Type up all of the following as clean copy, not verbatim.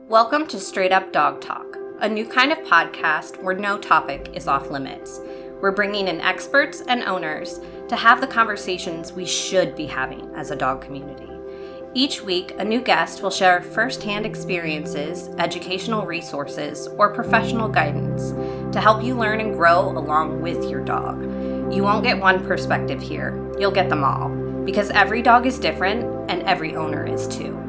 Welcome to Straight Up Dog Talk, a new kind of podcast where no topic is off limits. We're bringing in experts and owners to have the conversations we should be having as a dog community. Each week, a new guest will share firsthand experiences, educational resources, or professional guidance to help you learn and grow along with your dog. You won't get one perspective here, you'll get them all, because every dog is different and every owner is too.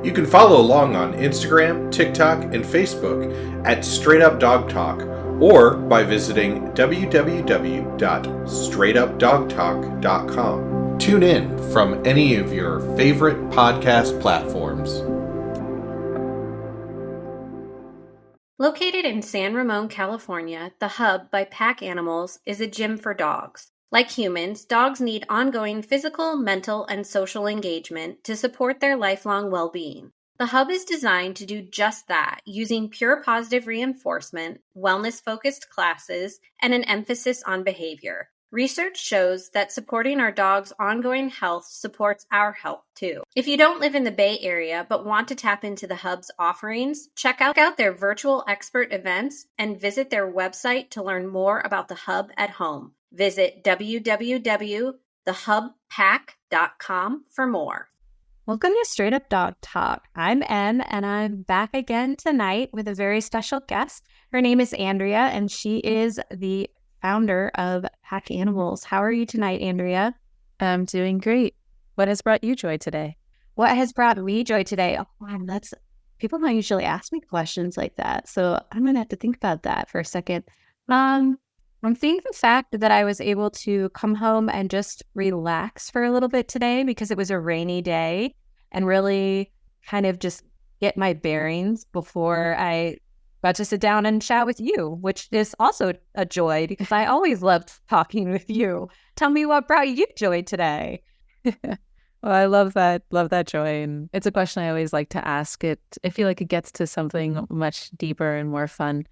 You can follow along on Instagram, TikTok, and Facebook at Straight Up Dog Talk, or by visiting www.straightupdogtalk.com. Tune in from any of your favorite podcast platforms. Located in San Ramon, California, the Hub by Pack Animals is a gym for dogs. Like humans, dogs need ongoing physical, mental, and social engagement to support their lifelong well-being. The Hub is designed to do just that, using pure positive reinforcement, wellness-focused classes, and an emphasis on behavior. Research shows that supporting our dog's ongoing health supports our health too. If you don't live in the Bay Area but want to tap into the Hub's offerings, check out their virtual expert events and visit their website to learn more about the Hub at home. Visit www.thehubpack.com for more. Welcome to Straight Up Dog Talk. I'm Em, and I'm back again tonight with a very special guest. Her name is Andrea, and she is the founder of Pack Animals. How are you tonight, Andrea? I'm doing great. What has brought you joy today? What has brought me joy today? Oh, man, people don't usually ask me questions like that, so I'm going to have to think about that for a second. I'm seeing the fact that I was able to come home and just relax for a little bit today because it was a rainy day and really kind of just get my bearings before I got to sit down and chat with you, which is also a joy because I always loved talking with you. Tell me what brought you joy today. Well, I love that joy. And it's a question I always like to ask. I feel like it gets to something much deeper and more fun.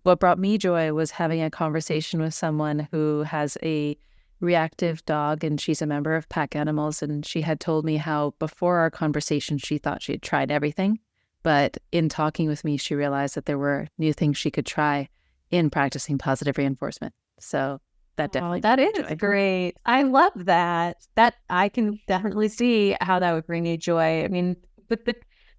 What brought me joy was having a conversation with someone who has a reactive dog, and she's a member of Pack Animals. And she had told me how before our conversation, she thought she had tried everything. But in talking with me, she realized that there were new things she could try in practicing positive reinforcement. So that definitely that is great. I love that. That I can definitely see how that would bring you joy. I mean, but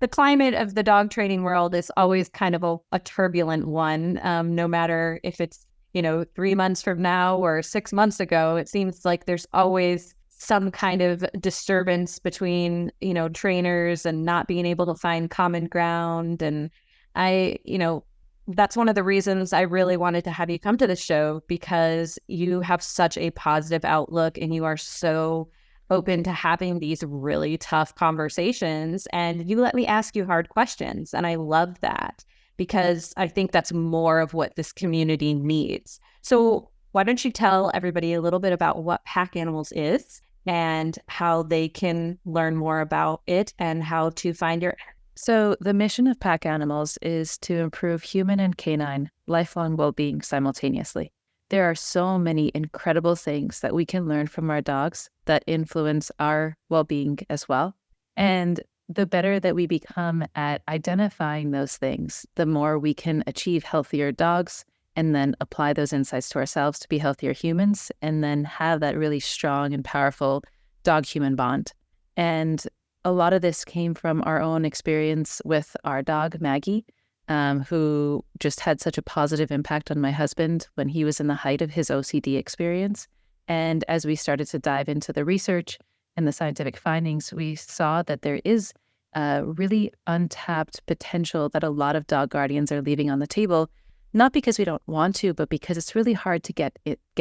the climate of the dog training world is always kind of a turbulent one. No matter if it's 3 months from now or 6 months ago, it seems like there's always some kind of disturbance between, trainers and not being able to find common ground. And that's one of the reasons I really wanted to have you come to the show, because you have such a positive outlook and you are so open to having these really tough conversations. And you let me ask you hard questions. And I love that because I think that's more of what this community needs. So why don't you tell everybody a little bit about what Pack Animals is and how they can learn more about it and how to find your... So the mission of Pack Animals is to improve human and canine lifelong well-being simultaneously. There are so many incredible things that we can learn from our dogs that influence our well-being as well. And the better that we become at identifying those things, the more we can achieve healthier dogs and then apply those insights to ourselves to be healthier humans and then have that really strong and powerful dog-human bond. And a lot of this came from our own experience with our dog, Maggie, who just had such a positive impact on my husband when he was in the height of his OCD experience. And as we started to dive into the research and the scientific findings, we saw that there is really untapped potential that a lot of dog guardians are leaving on the table, not because we don't want to, but because it's really hard to get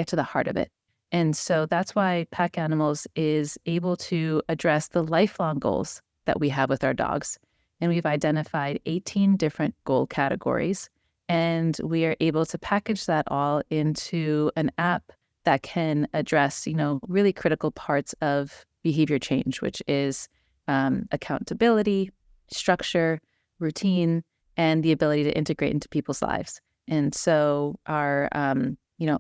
to the heart of it. And so that's why Pack Animals is able to address the lifelong goals that we have with our dogs. And we've identified 18 different goal categories, and we are able to package that all into an app that can address, really critical parts of behavior change, which is accountability, structure, routine, and the ability to integrate into people's lives. And so our,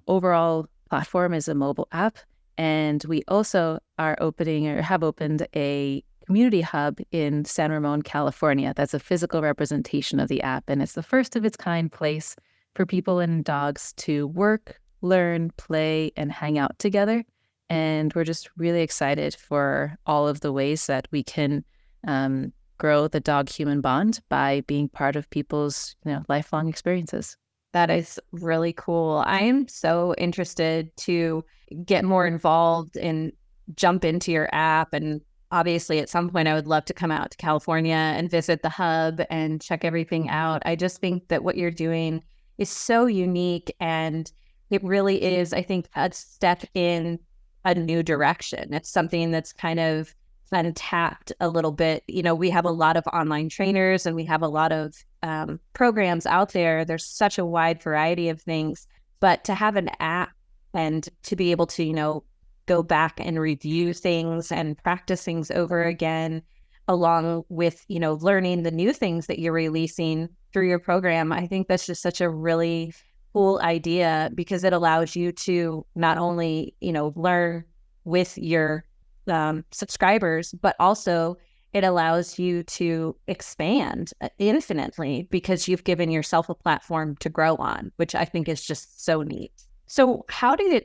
overall platform is a mobile app, and we also are opening or have opened a community hub in San Ramon, California. That's a physical representation of the app. And it's the first of its kind place for people and dogs to work, learn, play, and hang out together. And we're just really excited for all of the ways that we can grow the dog-human bond by being part of people's lifelong experiences. That is really cool. I am so interested to get more involved and jump into your app. And obviously, at some point, I would love to come out to California and visit the hub and check everything out. I just think that what you're doing is so unique, and it really is, I think, a step in a new direction. It's something that's kind of untapped a little bit. We have a lot of online trainers and we have a lot of programs out there. There's such a wide variety of things, but to have an app and to be able to, go back and review things and practice things over again, along with, learning the new things that you're releasing through your program. I think that's just such a really cool idea, because it allows you to not only, learn with your subscribers, but also it allows you to expand infinitely, because you've given yourself a platform to grow on, which I think is just so neat. So how did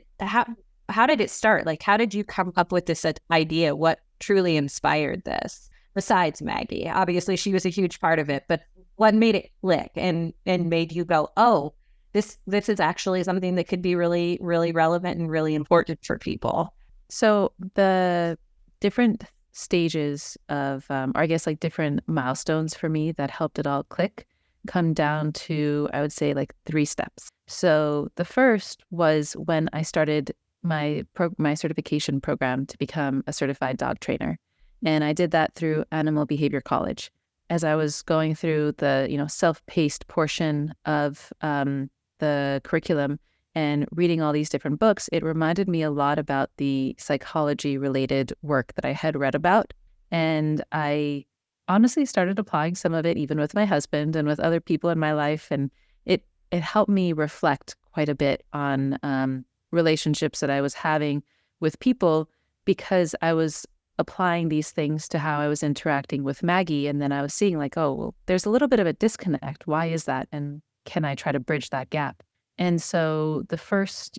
it start? Like, how did you come up with this idea? What truly inspired this? Besides Maggie, obviously she was a huge part of it, but what made it click and made you go, oh, this is actually something that could be really, really relevant and really important for people? So the different stages of, or I guess like different milestones for me that helped it all click come down to, I would say, like 3 steps. So the first was when I started my certification program to become a certified dog trainer. And I did that through Animal Behavior College. As I was going through the, self-paced portion of the curriculum and reading all these different books, it reminded me a lot about the psychology-related work that I had read about. And I honestly started applying some of it even with my husband and with other people in my life. And it helped me reflect quite a bit on relationships that I was having with people, because I was applying these things to how I was interacting with Maggie. And then I was seeing like, oh, well, there's a little bit of a disconnect. Why is that? And can I try to bridge that gap? And so the first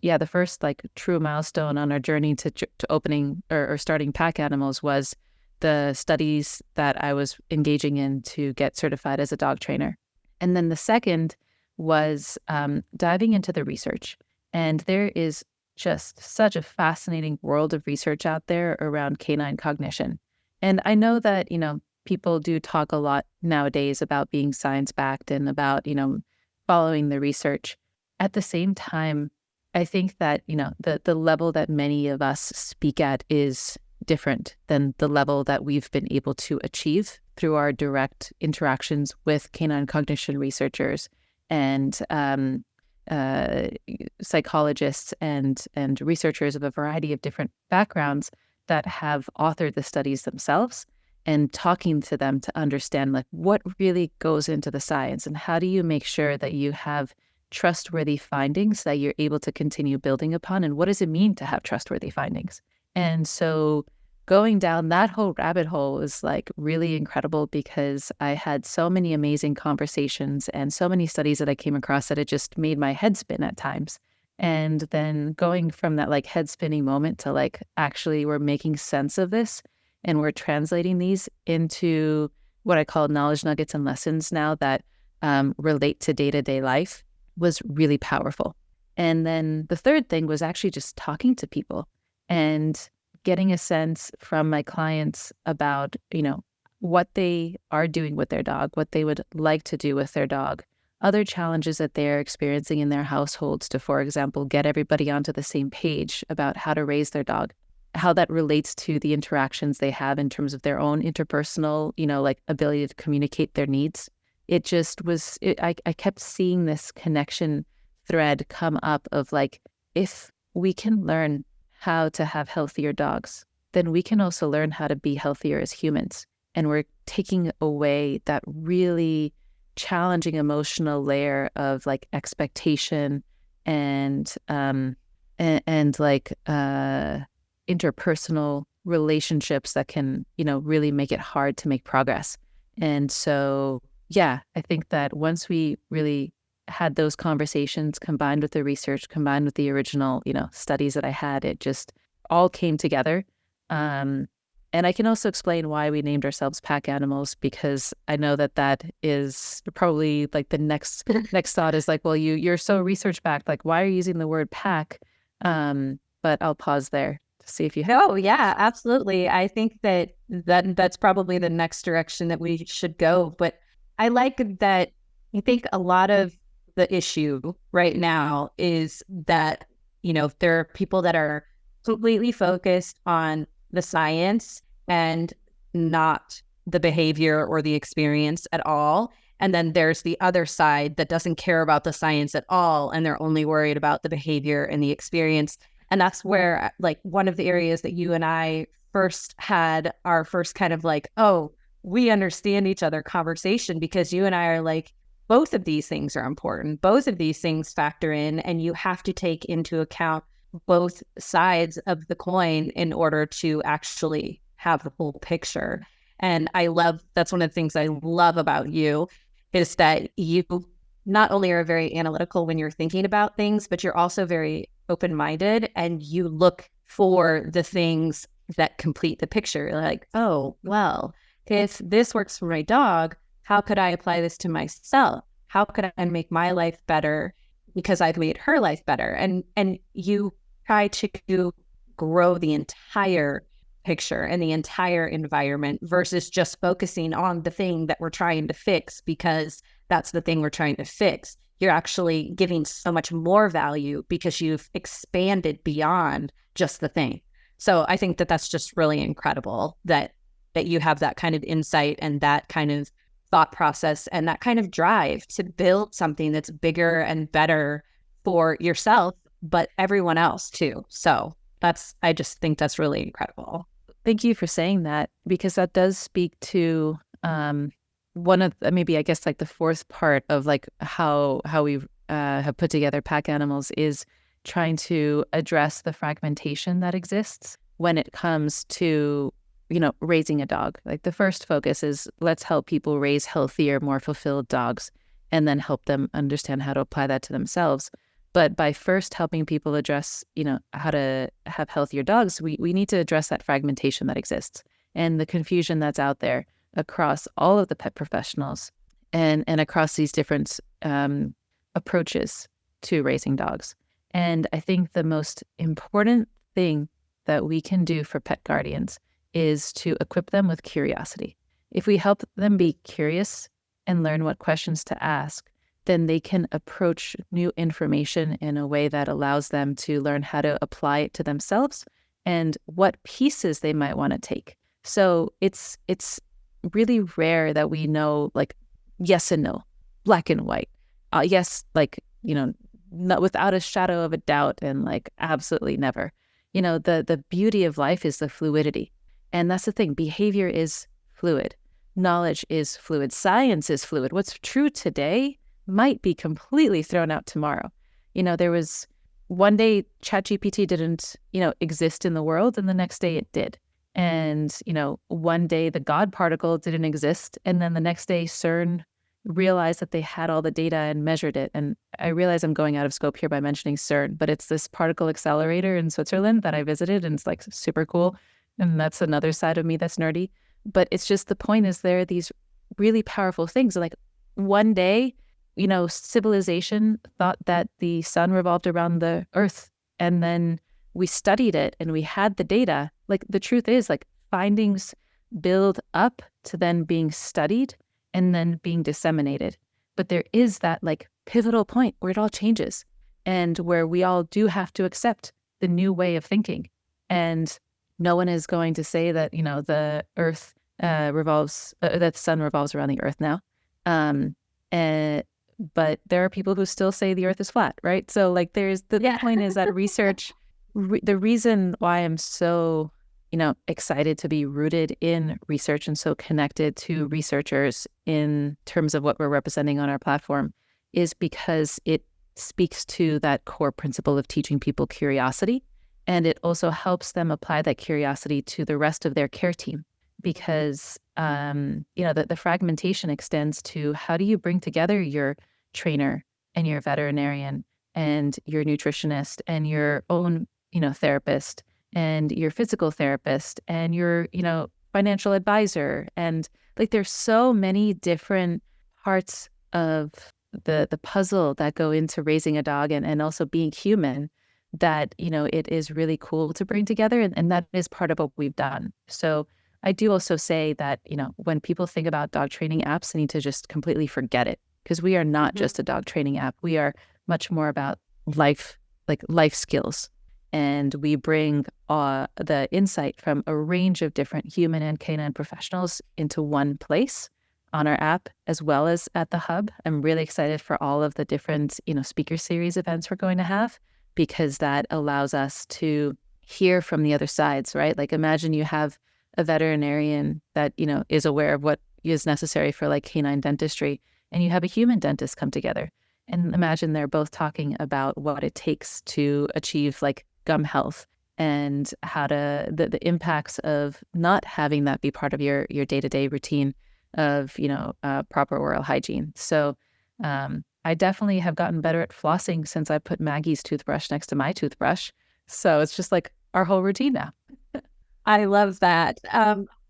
like true milestone on our journey to opening or starting Pack Animals was the studies that I was engaging in to get certified as a dog trainer. And then the second was diving into the research. And there is just such a fascinating world of research out there around canine cognition. And I know that, people do talk a lot nowadays about being science-backed and about, following the research. At the same time, I think that, the level that many of us speak at is different than the level that we've been able to achieve through our direct interactions with canine cognition researchers and psychologists and researchers of a variety of different backgrounds that have authored the studies themselves, and talking to them to understand like what really goes into the science and how do you make sure that you have trustworthy findings that you're able to continue building upon, and what does it mean to have trustworthy findings. And so going down that whole rabbit hole was like really incredible, because I had so many amazing conversations and so many studies that I came across that it just made my head spin at times. And then going from that like head spinning moment to like, actually we're making sense of this and we're translating these into what I call knowledge nuggets and lessons now that relate to day-to-day life, was really powerful. And then the third thing was actually just talking to people and getting a sense from my clients about, what they are doing with their dog, what they would like to do with their dog, other challenges that they're experiencing in their households to, for example, get everybody onto the same page about how to raise their dog, how that relates to the interactions they have in terms of their own interpersonal, like ability to communicate their needs. It just was, I kept seeing this connection thread come up of like, if we can learn how to have healthier dogs, then we can also learn how to be healthier as humans. And we're taking away that really challenging emotional layer of like expectation and like interpersonal relationships that can, really make it hard to make progress. And so, yeah, I think that once we really had those conversations combined with the research, combined with the original, studies that I had, it just all came together. And I can also explain why we named ourselves pack animals, because I know that is probably like the next thought is like, well, you're so research backed, like why are you using the word pack? But I'll pause there to see if you have. Oh, yeah, absolutely. I think that's probably the next direction that we should go. But I like that. I think a lot of the issue right now is that, there are people that are completely focused on the science and not the behavior or the experience at all. And then there's the other side that doesn't care about the science at all, and they're only worried about the behavior and the experience. And that's where, like, one of the areas that you and I first had our first kind of like, oh, we understand each other conversation, because you and I are like, both of these things are important. Both of these things factor in, and you have to take into account both sides of the coin in order to actually have the whole picture. And that's one of the things I love about you, is that you not only are very analytical when you're thinking about things, but you're also very open-minded, and you look for the things that complete the picture. Like, oh, well, if this works for my dog, how could I apply this to myself? How could I make my life better because I've made her life better? And you try to grow the entire picture and the entire environment versus just focusing on the thing that we're trying to fix because that's the thing we're trying to fix. You're actually giving so much more value because you've expanded beyond just the thing. So I think that that's just really incredible that you have that kind of insight and that kind of thought process and that kind of drive to build something that's bigger and better for yourself, but everyone else too. So I just think that's really incredible. Thank you for saying that, because that does speak to one of maybe, I guess, like the fourth part of like how we have put together pack animals is trying to address the fragmentation that exists when it comes to raising a dog. Like the first focus is let's help people raise healthier, more fulfilled dogs, and then help them understand how to apply that to themselves. But by first helping people address, how to have healthier dogs, we need to address that fragmentation that exists and the confusion that's out there across all of the pet professionals and across these different approaches to raising dogs. And I think the most important thing that we can do for pet guardians is to equip them with curiosity. If we help them be curious and learn what questions to ask, then they can approach new information in a way that allows them to learn how to apply it to themselves and what pieces they might want to take. So it's really rare that we know like yes and no, black and white. Yes, like, not without a shadow of a doubt, and like absolutely never. The beauty of life is the fluidity. And that's the thing. Behavior is fluid. Knowledge is fluid. Science is fluid. What's true today might be completely thrown out tomorrow. There was one day ChatGPT didn't, exist in the world, and the next day it did. And, one day the God particle didn't exist, and then the next day CERN realized that they had all the data and measured it. And I realize I'm going out of scope here by mentioning CERN, but it's this particle accelerator in Switzerland that I visited, and it's like super cool. And that's another side of me that's nerdy. But it's just, the point is there are these really powerful things. Like one day, civilization thought that the sun revolved around the earth, and then we studied it and we had the data. Like the truth is, like, findings build up to then being studied and then being disseminated. But there is that like pivotal point where it all changes and where we all do have to accept the new way of thinking. And no one is going to say that, the earth that the sun revolves around the earth now. But there are people who still say the earth is flat, right? So like there's the point is that research, the reason why I'm so, excited to be rooted in research and so connected to researchers in terms of what we're representing on our platform is because it speaks to that core principle of teaching people curiosity And it also helps them apply that curiosity to the rest of their care team because, the fragmentation extends to how do you bring together your trainer and your veterinarian and your nutritionist and your own, therapist and your physical therapist and your, financial advisor. And like, there's so many different parts of the puzzle that go into raising a dog and also being human that, it is really cool to bring together. And that is part of what we've done. So I do also say that, when people think about dog training apps, they need to just completely forget it because we are not just a dog training app. We are much more about life skills. And we bring the insight from a range of different human and canine professionals into one place on our app, as well as at the hub. I'm really excited for all of the different, speaker series events we're going to have, because that allows us to hear from the other sides, right? Like, imagine you have a veterinarian that, is aware of what is necessary for like canine dentistry, and you have a human dentist come together. And imagine they're both talking about what it takes to achieve like gum health and how to the impacts of not having that be part of your day-to-day routine of, proper oral hygiene. So I definitely have gotten better at flossing since I put Maggie's toothbrush next to my toothbrush. So it's just like our whole routine now. I love that.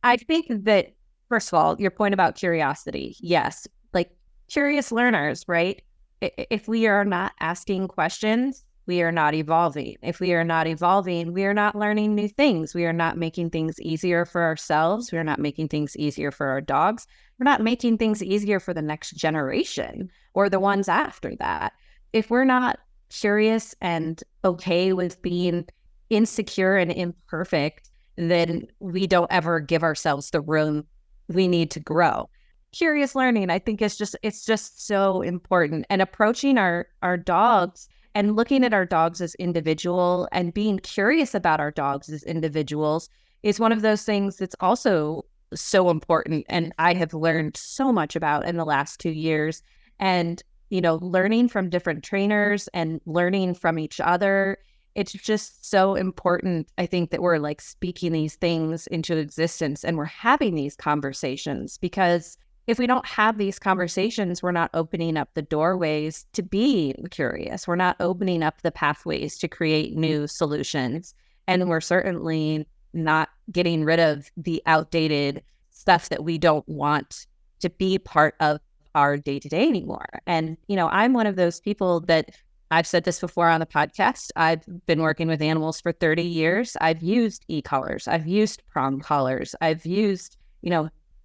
I think that, first of all, your point about curiosity, yes, like curious learners, right? If we are not asking questions, we are not evolving. If we are not evolving, we are not learning new things. We are not making things easier for ourselves. We are not making things easier for our dogs. We're not making things easier for the next generation or the ones after that. If we're not curious and okay with being insecure and imperfect, then we don't ever give ourselves the room we need to grow. Curious learning, I think, it's just so important. And approaching our dogs and looking at our dogs as individual and being curious about our dogs as individuals is one of those things that's also so important. And I have learned so much about in the last 2 years. And, learning from different trainers and learning from each other, it's just so important, I think, that we're like speaking these things into existence and we're having these conversations, because if we don't have these conversations, we're not opening up the doorways to be curious. We're not opening up the pathways to create new solutions. And we're certainly not getting rid of the outdated stuff that we don't want to be part of our day-to-day anymore. And, I'm one of those people that, I've said this before on the podcast, I've been working with animals for 30 years. I've used e-collars. I've used prong collars. I've used,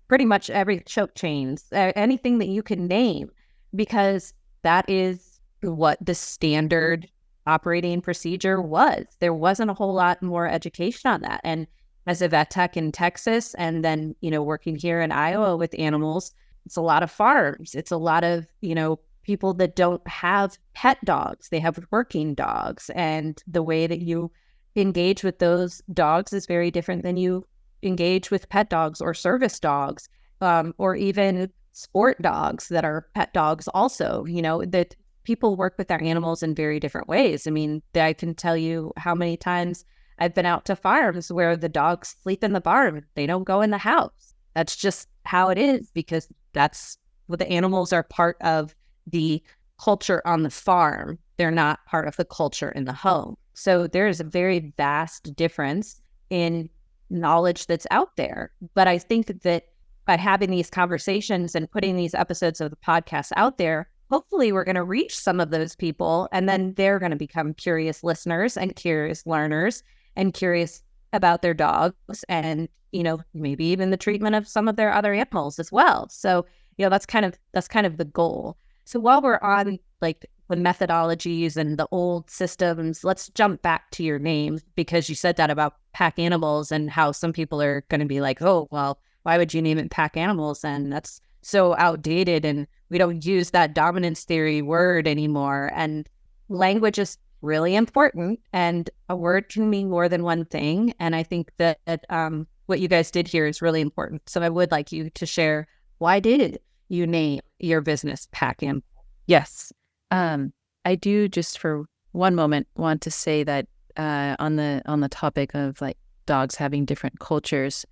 pretty much every choke chains, anything that you can name, because that is what the standard operating procedure was. There wasn't a whole lot more education on that. And as a vet tech in Texas, and then, working here in Iowa with animals, it's a lot of farms. It's a lot of, people that don't have pet dogs. They have working dogs. And the way that you engage with those dogs is very different than you engage with pet dogs or service dogs, or even sport dogs that are pet dogs also, that people work with their animals in very different ways. I mean, I can tell you how many times I've been out to farms where the dogs sleep in the barn. They don't go in the house. That's just how it is, because that's what the animals are part of the culture on the farm. They're not part of the culture in the home. So there is a very vast difference in knowledge that's out there. But I think that by having these conversations and putting these episodes of the podcast out there, hopefully we're going to reach some of those people, and then they're going to become curious listeners and curious learners and curious about their dogs and, maybe even the treatment of some of their other animals as well. So, that's kind of the goal. So while we're on like the methodologies and the old systems, let's jump back to your name, because you said that about pack animals and how some people are going to be like, oh, well, why would you name it pack animals? And that's so outdated and we don't use that dominance theory word anymore. And language is really important, and a word can mean more than one thing. And I think that what you guys did here is really important. So I would like you to share, why did you name your business Pack Animal? Yes. I do, just for one moment, want to say that on the topic of like dogs having different cultures,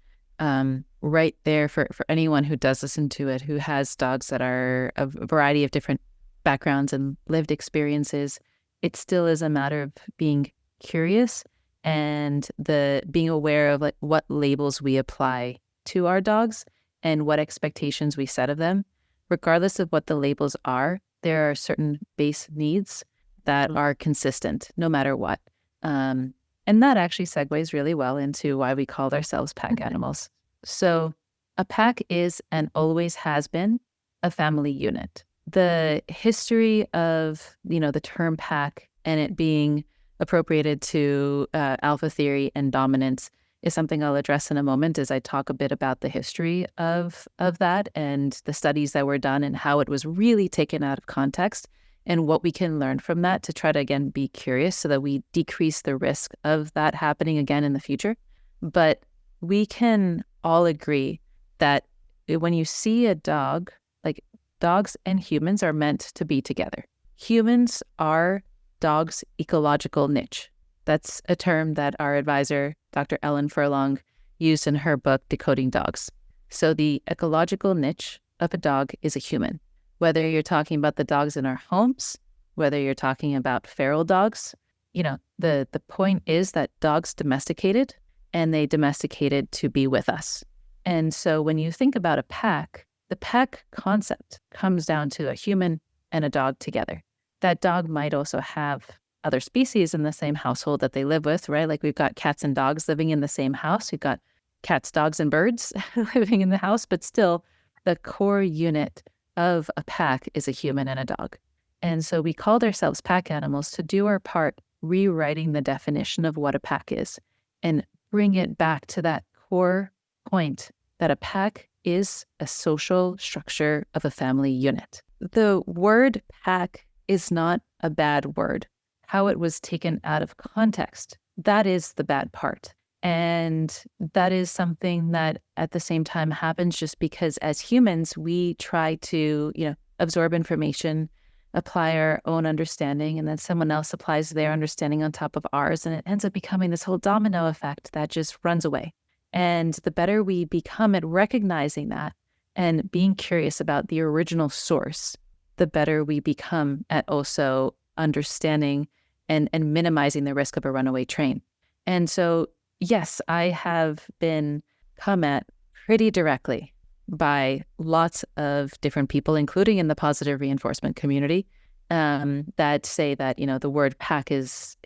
right there for anyone who does listen to it, who has dogs that are of a variety of different backgrounds and lived experiences, it still is a matter of being curious and the being aware of like what labels we apply to our dogs and what expectations we set of them. Regardless of what the labels are, there are certain base needs that are consistent no matter what. And that actually segues really well into why we called ourselves pack animals. So a pack is and always has been a family unit. The history of, the term pack and it being appropriated to alpha theory and dominance is something I'll address in a moment as I talk a bit about the history of that and the studies that were done and how it was really taken out of context and what we can learn from that to try to, again, be curious so that we decrease the risk of that happening again in the future. But we can all agree that when you see a dog, like dogs and humans are meant to be together. Humans are dogs' ecological niche. That's a term that our advisor, Dr. Ellen Furlong, used in her book, Decoding Dogs. So the ecological niche of a dog is a human. Whether you're talking about the dogs in our homes, whether you're talking about feral dogs, the point is that dogs domesticated and they domesticated to be with us. And so when you think about a pack, the pack concept comes down to a human and a dog together. That dog might also have other species in the same household that they live with, right? Like we've got cats and dogs living in the same house. We've got cats, dogs, and birds living in the house, but still the core unit of a pack is a human and a dog. And so we called ourselves pack animals to do our part rewriting the definition of what a pack is and bring it back to that core point that a pack is a social structure of a family unit. The word pack is not a bad word. How it was taken out of context, that is the bad part. And that is something that at the same time happens just because as humans, we try to, absorb information, apply our own understanding, and then someone else applies their understanding on top of ours. And it ends up becoming this whole domino effect that just runs away. And the better we become at recognizing that and being curious about the original source, the better we become at also understanding and minimizing the risk of a runaway train. And so, yes, I have been come at pretty directly by lots of different people, including in the positive reinforcement community, that say that, the word pack is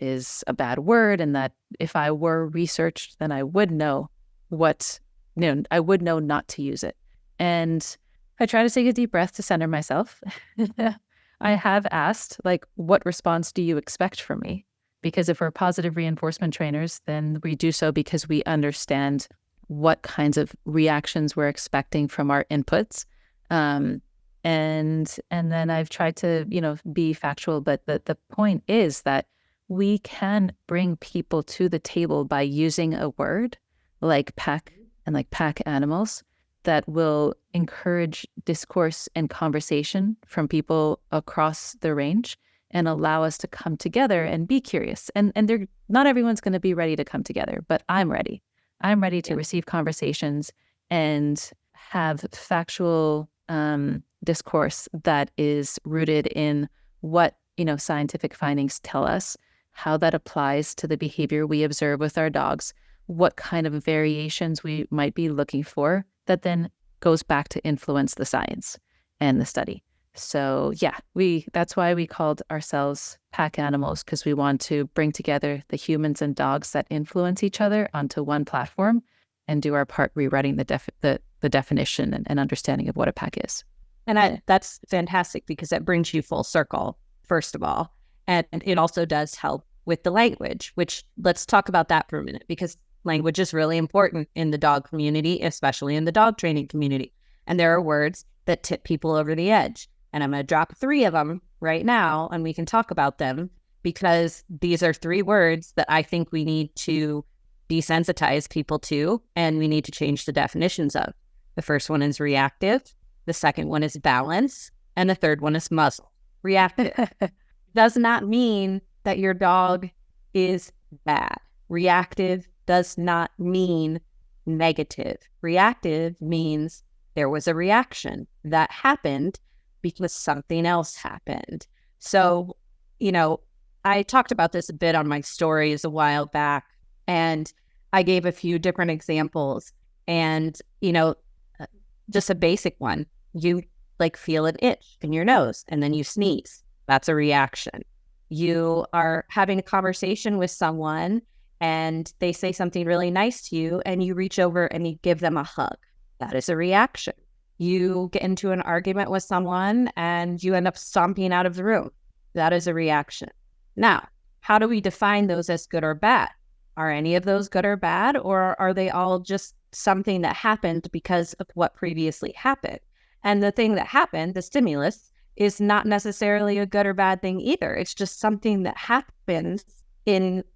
a bad word and that if I were researched, then I would know I would know not to use it. And I try to take a deep breath to center myself. I have asked, what response do you expect from me? Because if we're positive reinforcement trainers, then we do so because we understand what kinds of reactions we're expecting from our inputs. And then I've tried to, be factual, but the point is that we can bring people to the table by using a word like pack and like pack animals that will encourage discourse and conversation from people across the range and allow us to come together and be curious. And not everyone's going to be ready to come together, but I'm ready. I'm ready to receive conversations and have factual discourse that is rooted in what, scientific findings tell us, how that applies to the behavior we observe with our dogs, what kind of variations we might be looking for that then goes back to influence the science and the study. So that's why we called ourselves pack animals, because we want to bring together the humans and dogs that influence each other onto one platform and do our part rewriting the definition and understanding of what a pack is. And that's fantastic because that brings you full circle, first of all. And it also does help with the language, which let's talk about that for a minute, because language is really important in the dog community, especially in the dog training community. And there are words that tip people over the edge. And I'm going to drop 3 of them right now, and we can talk about them because these are 3 words that I think we need to desensitize people to, and we need to change the definitions of. The first one is reactive. The second one is balance. And the third one is muzzle. Reactive does not mean that your dog is bad. Reactive does not mean negative. Reactive means there was a reaction that happened because something else happened. So, I talked about this a bit on my stories a while back, and I gave a few different examples. And, just a basic one, you feel an itch in your nose and then you sneeze. That's a reaction. You are having a conversation with someone and they say something really nice to you and you reach over and you give them a hug. That is a reaction. You get into an argument with someone and you end up stomping out of the room. That is a reaction. Now, how do we define those as good or bad? Are any of those good or bad, or are they all just something that happened because of what previously happened? And the thing that happened, the stimulus, is not necessarily a good or bad thing either. It's just something that happens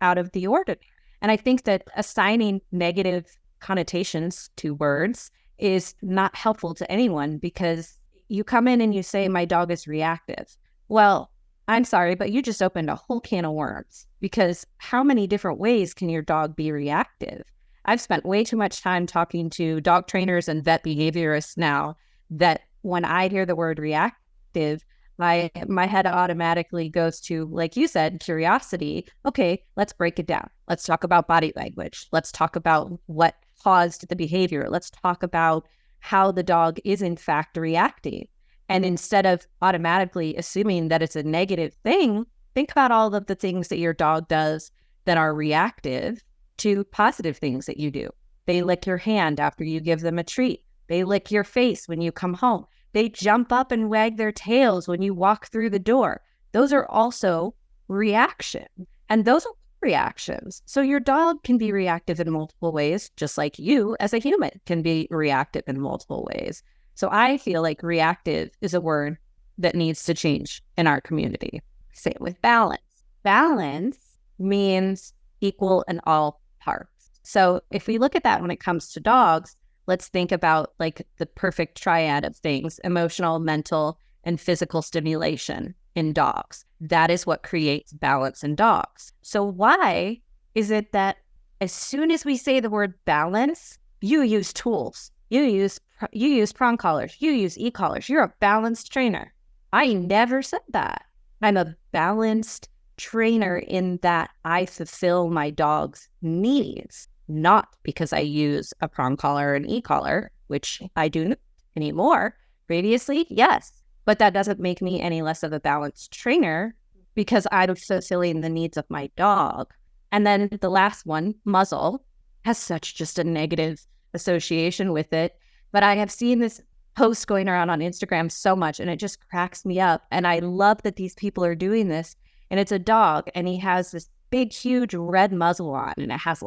out of the ordinary. And I think that assigning negative connotations to words is not helpful to anyone, because you come in and you say, my dog is reactive. Well, I'm sorry, but you just opened a whole can of worms, because how many different ways can your dog be reactive? I've spent way too much time talking to dog trainers and vet behaviorists now that when I hear the word reactive, my head automatically goes to, like you said, curiosity. Okay, let's break it down. Let's talk about body language. Let's talk about what caused the behavior. Let's talk about how the dog is in fact reacting. And instead of automatically assuming that it's a negative thing, think about all of the things that your dog does that are reactive to positive things that you do. They lick your hand after you give them a treat. They lick your face when you come home. They jump up and wag their tails when you walk through the door. Those are also reaction. And those are reactions. So your dog can be reactive in multiple ways, just like you as a human can be reactive in multiple ways. So I feel like reactive is a word that needs to change in our community. Same with balance. Balance means equal in all parts. So if we look at that when it comes to dogs, let's think about the perfect triad of things: emotional, mental, and physical stimulation in dogs. That is what creates balance in dogs. So why is it that as soon as we say the word balance, you use tools? You use prong collars. You use e-collars. You're a balanced trainer. I never said that. I'm a balanced trainer in that I fulfill my dog's needs, not because I use a prong collar or an e-collar, which I do anymore. Previously, yes, but that doesn't make me any less of a balanced trainer because I'm fulfilling the needs of my dog. And then the last one, muzzle, has such just a negative association with it. But I have seen this post going around on Instagram so much, and it just cracks me up. And I love that these people are doing this. And it's a dog, and he has this big, huge red muzzle on, and it has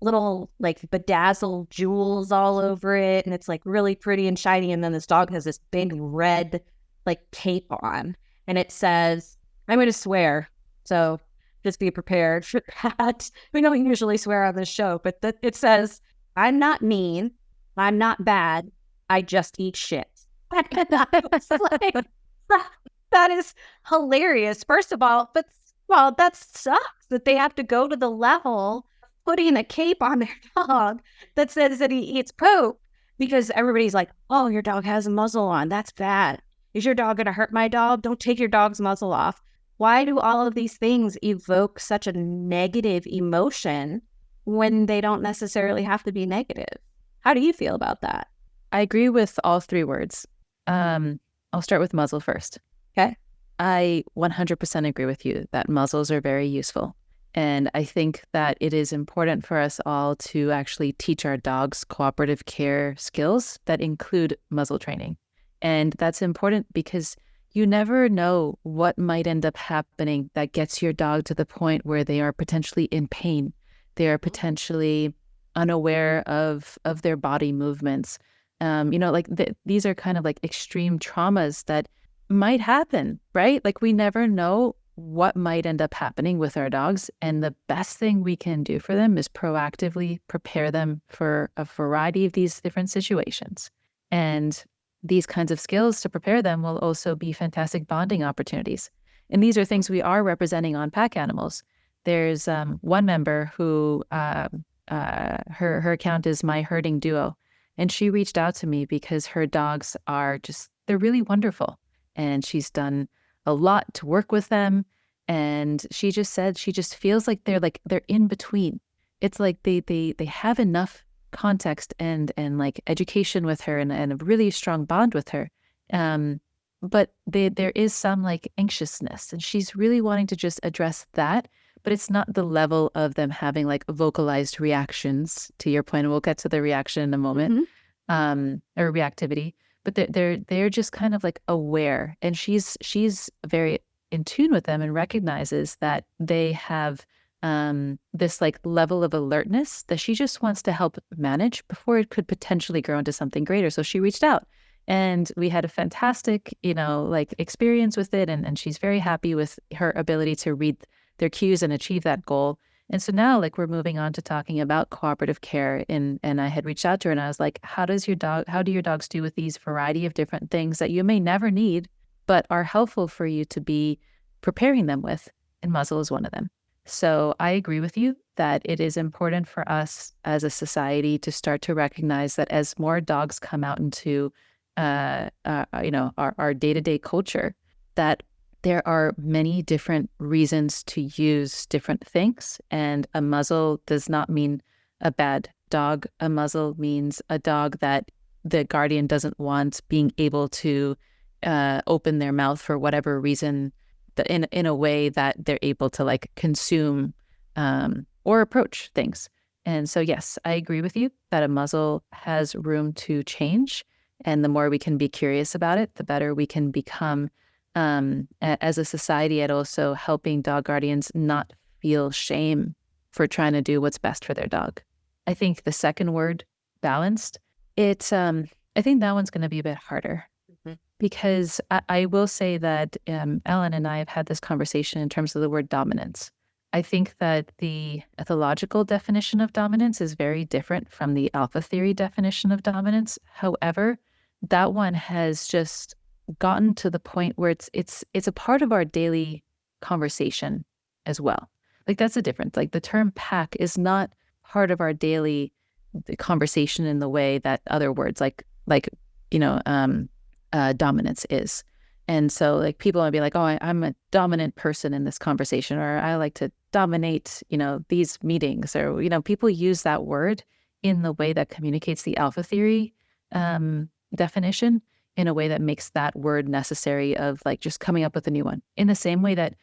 little bedazzled jewels all over it, and it's really pretty and shiny. And then this dog has this big red cape on, and it says, I'm going to swear, so just be prepared for that. We don't usually swear on this show, but it says, I'm not mean, I'm not bad, I just eat shit. That is hilarious, first of all, but that sucks that they have to go to the level putting a cape on their dog that says that he eats poop, because everybody's like, oh, your dog has a muzzle on. That's bad. Is your dog going to hurt my dog? Don't take your dog's muzzle off. Why do all of these things evoke such a negative emotion when they don't necessarily have to be negative? How do you feel about that? I agree with all three words. I'll start with muzzle first. Okay. I 100% agree with you that muzzles are very useful. And I think that it is important for us all to actually teach our dogs cooperative care skills that include muzzle training. And that's important because you never know what might end up happening that gets your dog to the point where they are potentially in pain. They are potentially unaware of their body movements. These are kind of extreme traumas that might happen, right? We never know what might end up happening with our dogs. And the best thing we can do for them is proactively prepare them for a variety of these different situations. And these kinds of skills to prepare them will also be fantastic bonding opportunities. And these are things we are representing on pack animals. There's one member who her account is My Herding Duo, and she reached out to me because her dogs they're really wonderful, and she's done a lot to work with them. And she just said she just feels like they're in between. It's like they have enough context and like education with her and a really strong bond with her. But there is some like anxiousness, and she's really wanting to just address that. But it's not the level of them having like vocalized reactions, to your point. And we'll get to the reaction in a moment, or reactivity. But they're just kind of like aware, and she's very in tune with them and recognizes that they have this like level of alertness that she just wants to help manage before it could potentially grow into something greater. So she reached out, and we had a fantastic, like experience with it. And she's very happy with her ability to read their cues and achieve that goal. And so now like we're moving on to talking about cooperative care. And I had reached out to her and I was like, how do your dogs do with these variety of different things that you may never need, but are helpful for you to be preparing them with? And muzzle is one of them. So I agree with you that it is important for us as a society to start to recognize that as more dogs come out into our day-to-day culture, that there are many different reasons to use different things. And a muzzle does not mean a bad dog. A muzzle means a dog that the guardian doesn't want being able to open their mouth for whatever reason, in a way that they're able to like consume or approach things. And so, yes, I agree with you that a muzzle has room to change. And the more we can be curious about it, the better we can become as a society, at also helping dog guardians not feel shame for trying to do what's best for their dog. I think the second word, balanced, I think that one's going to be a bit harder. Because I will say that Ellen and I have had this conversation in terms of the word dominance. I think that the ethological definition of dominance is very different from the alpha theory definition of dominance. However, that one has just gotten to the point where it's a part of our daily conversation as well. Like that's the difference. Like the term pack is not part of our daily conversation in the way that other words like dominance is. And so like people might be like, oh, I'm a dominant person in this conversation, or I like to dominate, these meetings, or, people use that word in the way that communicates the alpha theory definition, in a way that makes that word necessary of like just coming up with a new one. In the same way that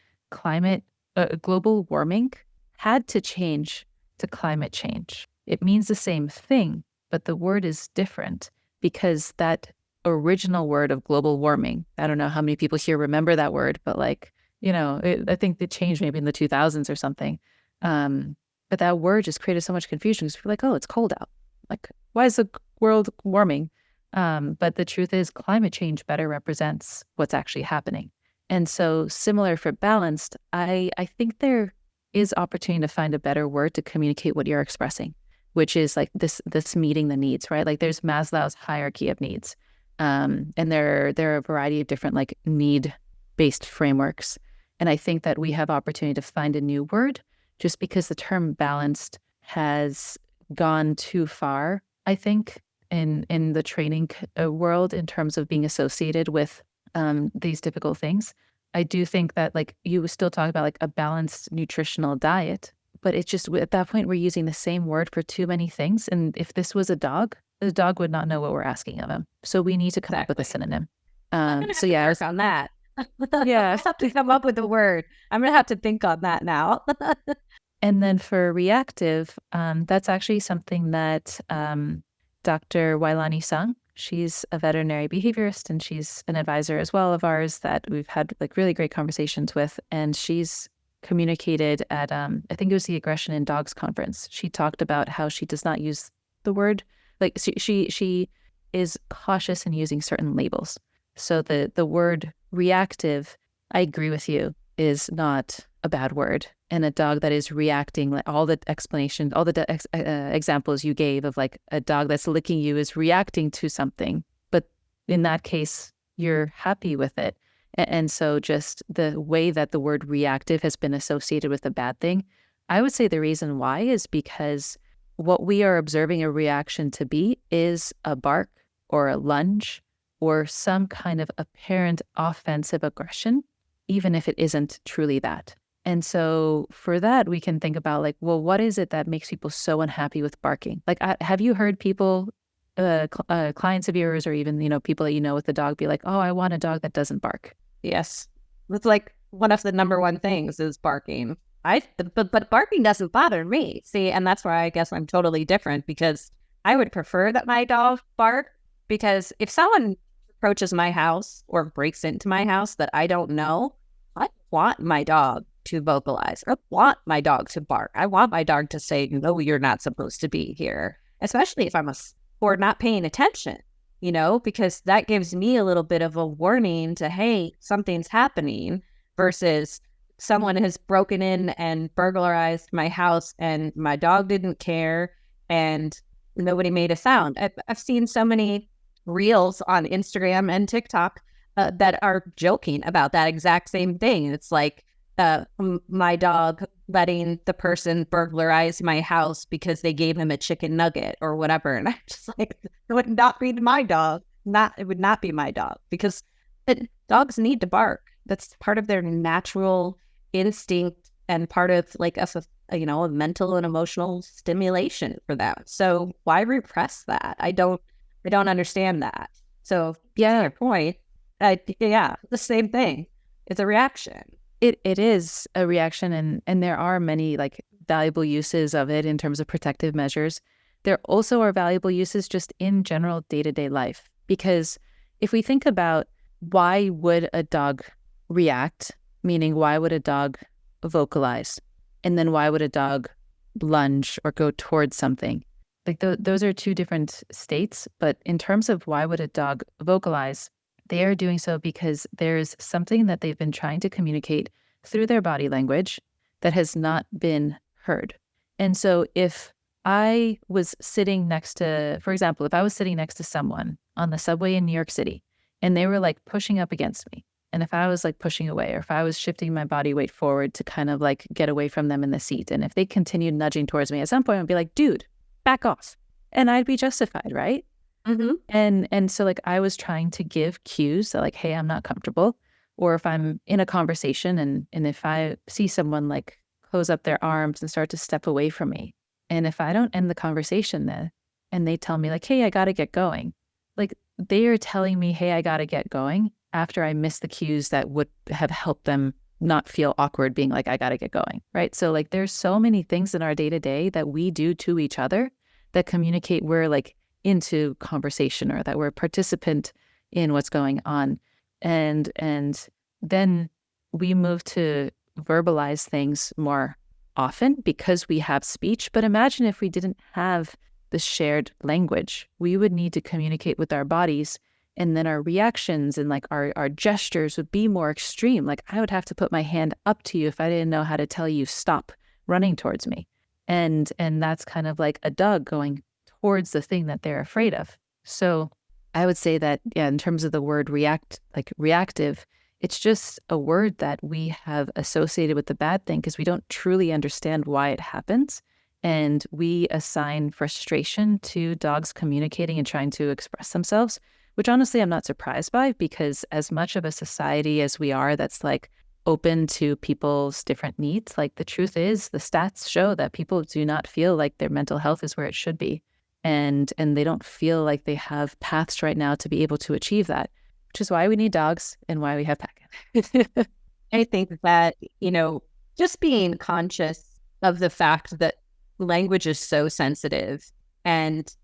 global warming had to change to climate change. It means the same thing, but the word is different because that original word of global warming, I don't know how many people here remember that word, but like, I think it changed maybe in the 2000s or something. But that word just created so much confusion because we're like, oh, it's cold out. Like, why is the world warming? But the truth is climate change better represents what's actually happening. And so similar for balanced, I think there is opportunity to find a better word to communicate what you're expressing, which is like this meeting the needs, right? Like there's Maslow's hierarchy of needs. And there are a variety of different like need-based frameworks. And I think that we have opportunity to find a new word just because the term balanced has gone too far, I think, in the training world in terms of being associated with these difficult things. I do think that like you still talk about like a balanced nutritional diet, but it's just at that point we're using the same word for too many things. And if this was a dog, the dog would not know what we're asking of him. So we need to come up with a synonym. So yeah, work on that. Yeah, I have to come up with a word. I'm gonna have to think on that now. And then for reactive, that's actually something that Dr. Wailani Sung, she's a veterinary behaviorist and she's an advisor as well of ours that we've had like really great conversations with. And she's communicated at, I think it was the Aggression in Dogs conference. She talked about how she does not use the word, like she is cautious in using certain labels. So the word reactive, I agree with you, is not a bad word. And a dog that is reacting, like all the explanation, all the examples you gave of like a dog that's licking you is reacting to something. But in that case, you're happy with it. And so just the way that the word reactive has been associated with a bad thing, I would say the reason why is because what we are observing a reaction to be is a bark or a lunge or some kind of apparent offensive aggression, even if it isn't truly that. And so for that, we can think about like, well, what is it that makes people so unhappy with barking? Like, have you heard people, clients of yours, or even, people that you know with the dog be like, oh, I want a dog that doesn't bark? Yes. It's like one of the number one things is barking. But barking doesn't bother me. See, and that's why I guess I'm totally different, because I would prefer that my dog bark, because if someone approaches my house or breaks into my house that I don't know, I want my dog to vocalize. I want my dog to bark. I want my dog to say, no, you're not supposed to be here, especially if or not paying attention, because that gives me a little bit of a warning to, hey, something's happening, versus someone has broken in and burglarized my house and my dog didn't care and nobody made a sound. I've seen so many reels on Instagram and TikTok that are joking about that exact same thing. It's like my dog letting the person burglarize my house because they gave him a chicken nugget or whatever. And I'm just like, it would not be my dog. It would not be my dog, because dogs need to bark. That's part of their natural instinct and part of like a mental and emotional stimulation for them. So why repress that? I don't understand that. So yeah, your point. The same thing. It's a reaction. It is a reaction, and there are many like valuable uses of it in terms of protective measures. There also are valuable uses just in general day-to-day life, because if we think about why would a dog react, meaning why would a dog vocalize, and then why would a dog lunge or go towards something? Like those are two different states, but in terms of why would a dog vocalize, they are doing so because there's something that they've been trying to communicate through their body language that has not been heard. And so if I was sitting next to, for example, if I was sitting next to someone on the subway in New York City and they were like pushing up against me, and if I was like pushing away, or if I was shifting my body weight forward to kind of like get away from them in the seat, and if they continued nudging towards me, at some point I'd be like, dude, back off. And I'd be justified, right? Mm-hmm. And so like I was trying to give cues that like, hey, I'm not comfortable. Or if I'm in a conversation and if I see someone like close up their arms and start to step away from me, and if I don't end the conversation then, and they tell me like, hey, I got to get going, like they are telling me, hey, I got to get going after I miss the cues that would have helped them not feel awkward being like, I got to get going, right? So like there's so many things in our day-to-day that we do to each other that communicate we're like into conversation, or that we're a participant in what's going on. And then we move to verbalize things more often because we have speech. But imagine if we didn't have the shared language, we would need to communicate with our bodies, and then our reactions and like our gestures would be more extreme. Like I would have to put my hand up to you if I didn't know how to tell you stop running towards me. And that's kind of like a dog going towards the thing that they're afraid of. So I would say that, yeah, in terms of the word reactive, it's just a word that we have associated with the bad thing because we don't truly understand why it happens. And we assign frustration to dogs communicating and trying to express themselves, which honestly I'm not surprised by, because as much of a society as we are that's like open to people's different needs, like the truth is the stats show that people do not feel like their mental health is where it should be. And they don't feel like they have paths right now to be able to achieve that, which is why we need dogs and why we have pack. I think that, just being conscious of the fact that language is so sensitive, and,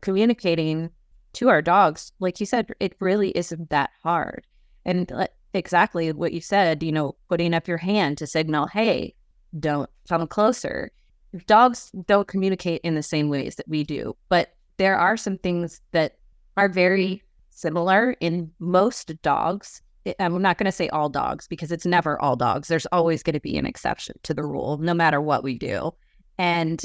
communicating to our dogs, like you said, it really isn't that hard. And exactly what you said, putting up your hand to signal, hey, don't come closer. Dogs don't communicate in the same ways that we do, but there are some things that are very similar in most dogs. I'm not going to say all dogs, because it's never all dogs. There's always going to be an exception to the rule, no matter what we do. And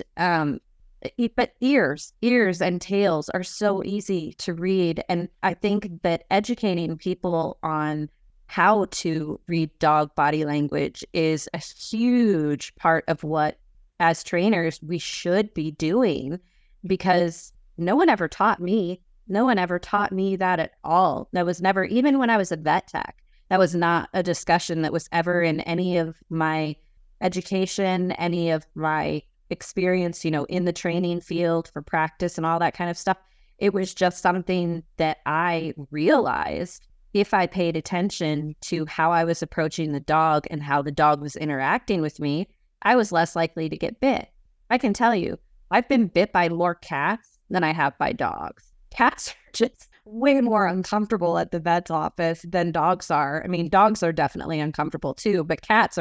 but ears and tails are so easy to read. And I think that educating people on how to read dog body language is a huge part of what, as trainers, we should be doing, because no one ever taught me. No one ever taught me that at all. That was never, even when I was a vet tech, that was not a discussion that was ever in any of my education, any of my experience, in the training field for practice and all that kind of stuff. It was just something that I realized, if I paid attention to how I was approaching the dog and how the dog was interacting with me, I was less likely to get bit. I can tell you, I've been bit by more cats than I have by dogs. Cats are just way more uncomfortable at the vet's office than dogs are. I mean, dogs are definitely uncomfortable too, but cats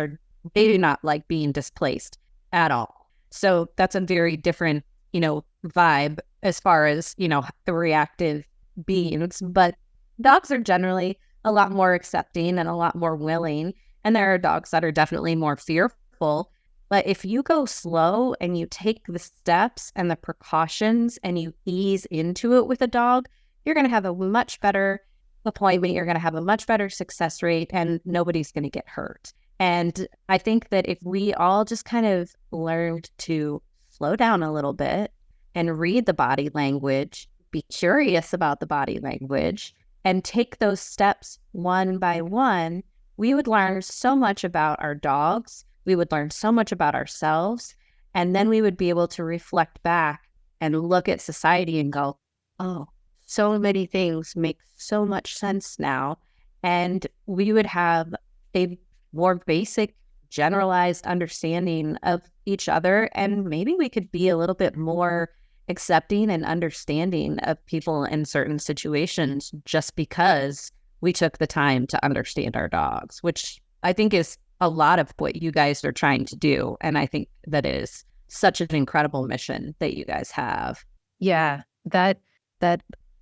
they do not like being displaced at all. So that's a very different, vibe as far as, the reactive beings. But dogs are generally a lot more accepting and a lot more willing. And there are dogs that are definitely more fearful. But if you go slow and you take the steps and the precautions and you ease into it with a dog, you're going to have a much better appointment. You're going to have a much better success rate, and nobody's going to get hurt. And I think that if we all just kind of learned to slow down a little bit and read the body language, be curious about the body language, and take those steps one by one, we would learn so much about our dogs. We would learn so much about ourselves. And then we would be able to reflect back and look at society and go, oh, so many things make so much sense now. And we would have a more basic, generalized understanding of each other. And maybe we could be a little bit more accepting and understanding of people in certain situations just because we took the time to understand our dogs, which I think is a lot of what you guys are trying to do. And I think that is such an incredible mission that you guys have. Yeah, that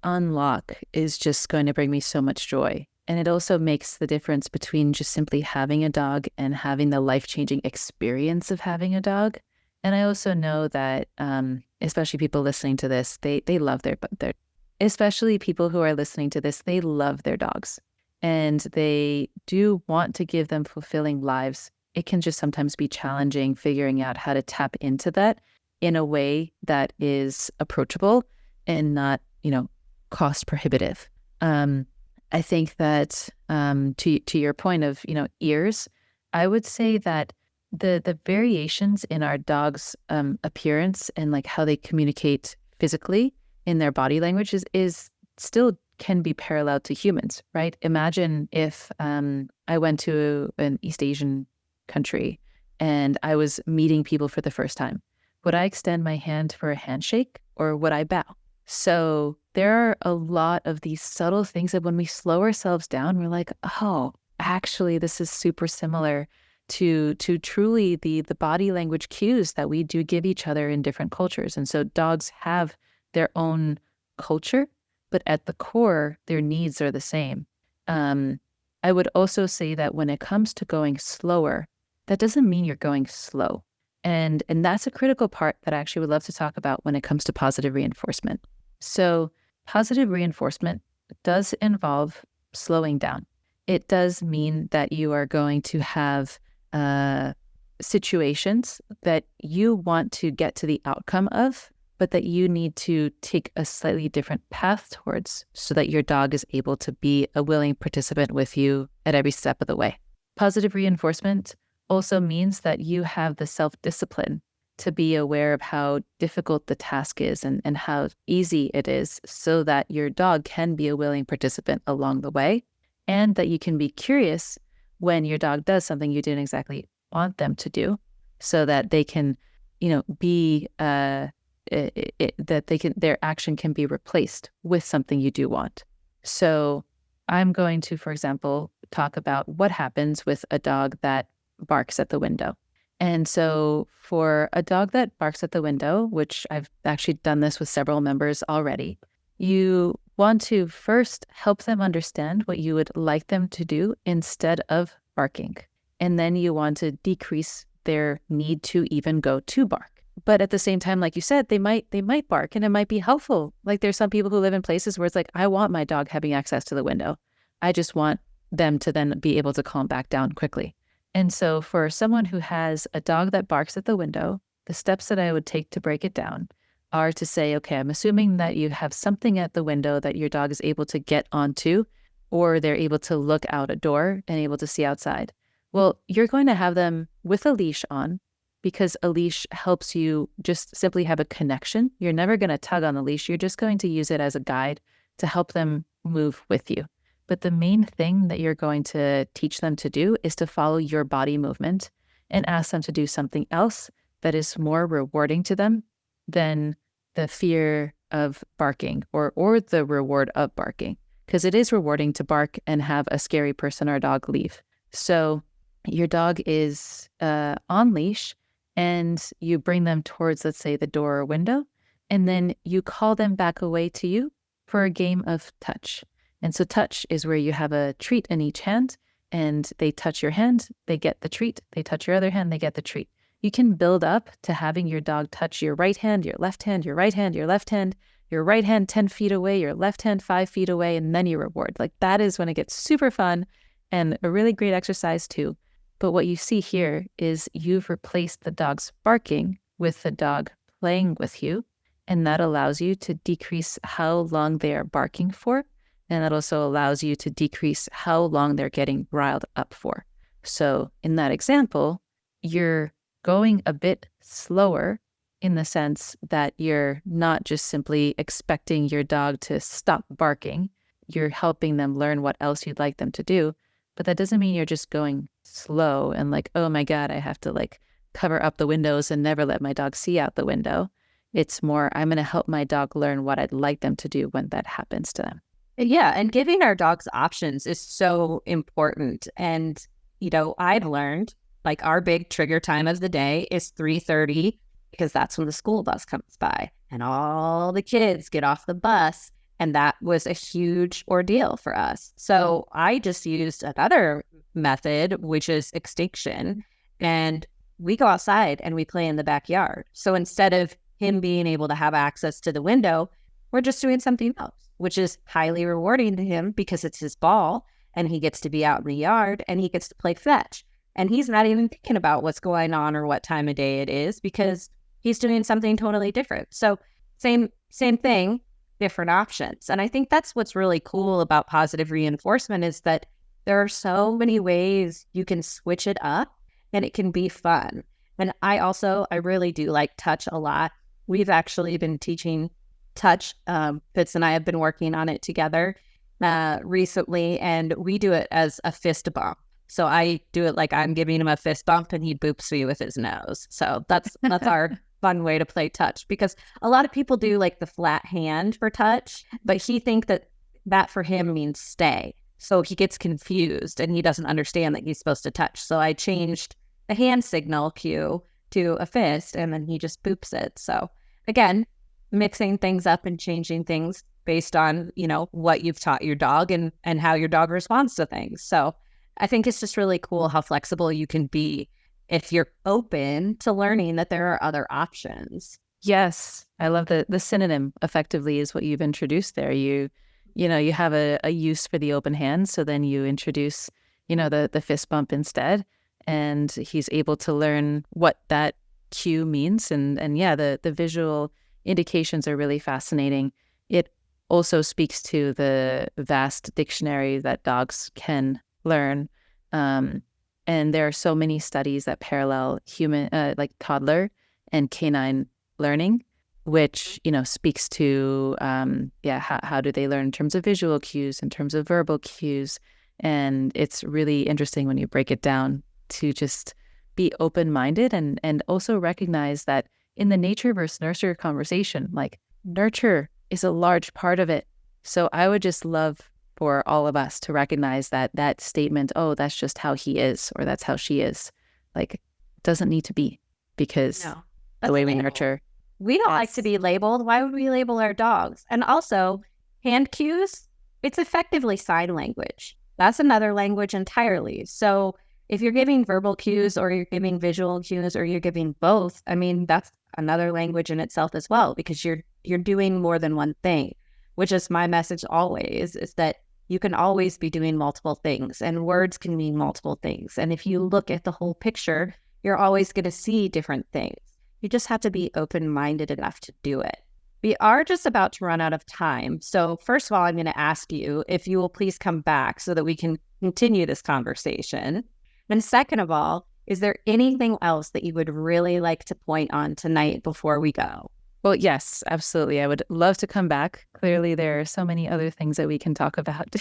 unlock is just going to bring me so much joy. And it also makes the difference between just simply having a dog and having the life-changing experience of having a dog. And I also know that, especially people listening to this, they love their, especially people who are listening to this, they love their dogs. And they do want to give them fulfilling lives. It can just sometimes be challenging figuring out how to tap into that in a way that is approachable and not, cost prohibitive. I think that to your point of, ears, I would say that the variations in our dog's appearance and like how they communicate physically in their body language is still can be paralleled to humans, right? Imagine if I went to an East Asian country and I was meeting people for the first time. Would I extend my hand for a handshake or would I bow? So there are a lot of these subtle things that when we slow ourselves down, we're like, oh, actually, this is super similar to truly the body language cues that we do give each other in different cultures. And so dogs have their own culture, but at the core, their needs are the same. I would also say that when it comes to going slower, that doesn't mean you're going slow. And that's a critical part that I actually would love to talk about when it comes to positive reinforcement. So positive reinforcement does involve slowing down. It does mean that you are going to have situations that you want to get to the outcome of, but that you need to take a slightly different path towards so that your dog is able to be a willing participant with you at every step of the way. Positive reinforcement also means that you have the self-discipline to be aware of how difficult the task is and how easy it is so that your dog can be a willing participant along the way, and that you can be curious when your dog does something you didn't exactly want them to do so that they can, be, that their action can be replaced with something you do want. So I'm going to, for example, talk about what happens with a dog that barks at the window. And so for a dog that barks at the window, which I've actually done this with several members already, you want to first help them understand what you would like them to do instead of barking. And then you want to decrease their need to even go to bark. But at the same time, like you said, they might bark and it might be helpful. Like there's some people who live in places where it's like, I want my dog having access to the window. I just want them to then be able to calm back down quickly. And so for someone who has a dog that barks at the window, the steps that I would take to break it down are to say, okay, I'm assuming that you have something at the window that your dog is able to get onto, or they're able to look out a door and able to see outside. Well, you're going to have them with a leash on, because a leash helps you just simply have a connection. You're never going to tug on the leash. You're just going to use it as a guide to help them move with you. But the main thing that you're going to teach them to do is to follow your body movement and ask them to do something else that is more rewarding to them than the fear of barking or the reward of barking. Because it is rewarding to bark and have a scary person or a dog leave. So your dog is on leash, and you bring them towards, let's say, the door or window, and then you call them back away to you for a game of touch. And so touch is where you have a treat in each hand, and they touch your hand, they get the treat. They touch your other hand, they get the treat. You can build up to having your dog touch your right hand, your left hand, your right hand, your left hand, your right hand 10 feet away, your left hand 5 feet away, and then you reward. Like, that is when it gets super fun and a really great exercise too. But what you see here is you've replaced the dog's barking with the dog playing with you, and that allows you to decrease how long they are barking for, and that also allows you to decrease how long they're getting riled up for. So in that example, you're going a bit slower in the sense that you're not just simply expecting your dog to stop barking. You're helping them learn what else you'd like them to do. But that doesn't mean you're just going slow and like, oh my God, I have to like cover up the windows and never let my dog see out the window. It's more, I'm going to help my dog learn what I'd like them to do when that happens to them. Yeah, and giving our dogs options is so important. And, I've learned like our big trigger time of the day is 3:30, because that's when the school bus comes by and all the kids get off the bus. And that was a huge ordeal for us. So I just used another method, which is extinction. And we go outside and we play in the backyard. So instead of him being able to have access to the window, we're just doing something else, which is highly rewarding to him because it's his ball and he gets to be out in the yard and he gets to play fetch. And he's not even thinking about what's going on or what time of day it is because he's doing something totally different. So same thing, different options. And I think that's what's really cool about positive reinforcement is that there are so many ways you can switch it up and it can be fun. And I really do like touch a lot. We've actually been teaching touch. Fitz and I have been working on it together recently, and we do it as a fist bump. So I do it like I'm giving him a fist bump and he boops me with his nose. So that's our fun way to play touch, because a lot of people do like the flat hand for touch, but he thinks that for him means stay. So he gets confused and he doesn't understand that he's supposed to touch. So I changed the hand signal cue to a fist and then he just boops it. So again, mixing things up and changing things based on, what you've taught your dog and how your dog responds to things. So I think it's just really cool how flexible you can be if you're open to learning that there are other options. Yes. I love the synonym effectively is what you've introduced there. You have a use for the open hand. So then you introduce, the fist bump instead, and he's able to learn what that cue means. And yeah, the visual indications are really fascinating. It also speaks to the vast dictionary that dogs can learn. And there are so many studies that parallel human, like toddler and canine learning, which, speaks to, how do they learn in terms of visual cues, in terms of verbal cues. And it's really interesting when you break it down to just be open-minded and also recognize that in the nature versus nurture conversation, like nurture is a large part of it. So I would just love for all of us to recognize that statement, oh, that's just how he is, or that's how she is, like, doesn't need to be, because the way we nurture. We don't like to be labeled. Why would we label our dogs? And also, hand cues, it's effectively sign language. That's another language entirely. So if you're giving verbal cues or you're giving visual cues or you're giving both, I mean, that's another language in itself as well, because you're doing more than one thing, which is my message always, is that you can always be doing multiple things, and words can mean multiple things. And if you look at the whole picture, you're always going to see different things. You just have to be open-minded enough to do it. We are just about to run out of time. So first of all, I'm going to ask you if you will please come back so that we can continue this conversation. And second of all, is there anything else that you would really like to point on tonight before we go? Well, yes, absolutely. I would love to come back. Clearly, there are so many other things that we can talk about.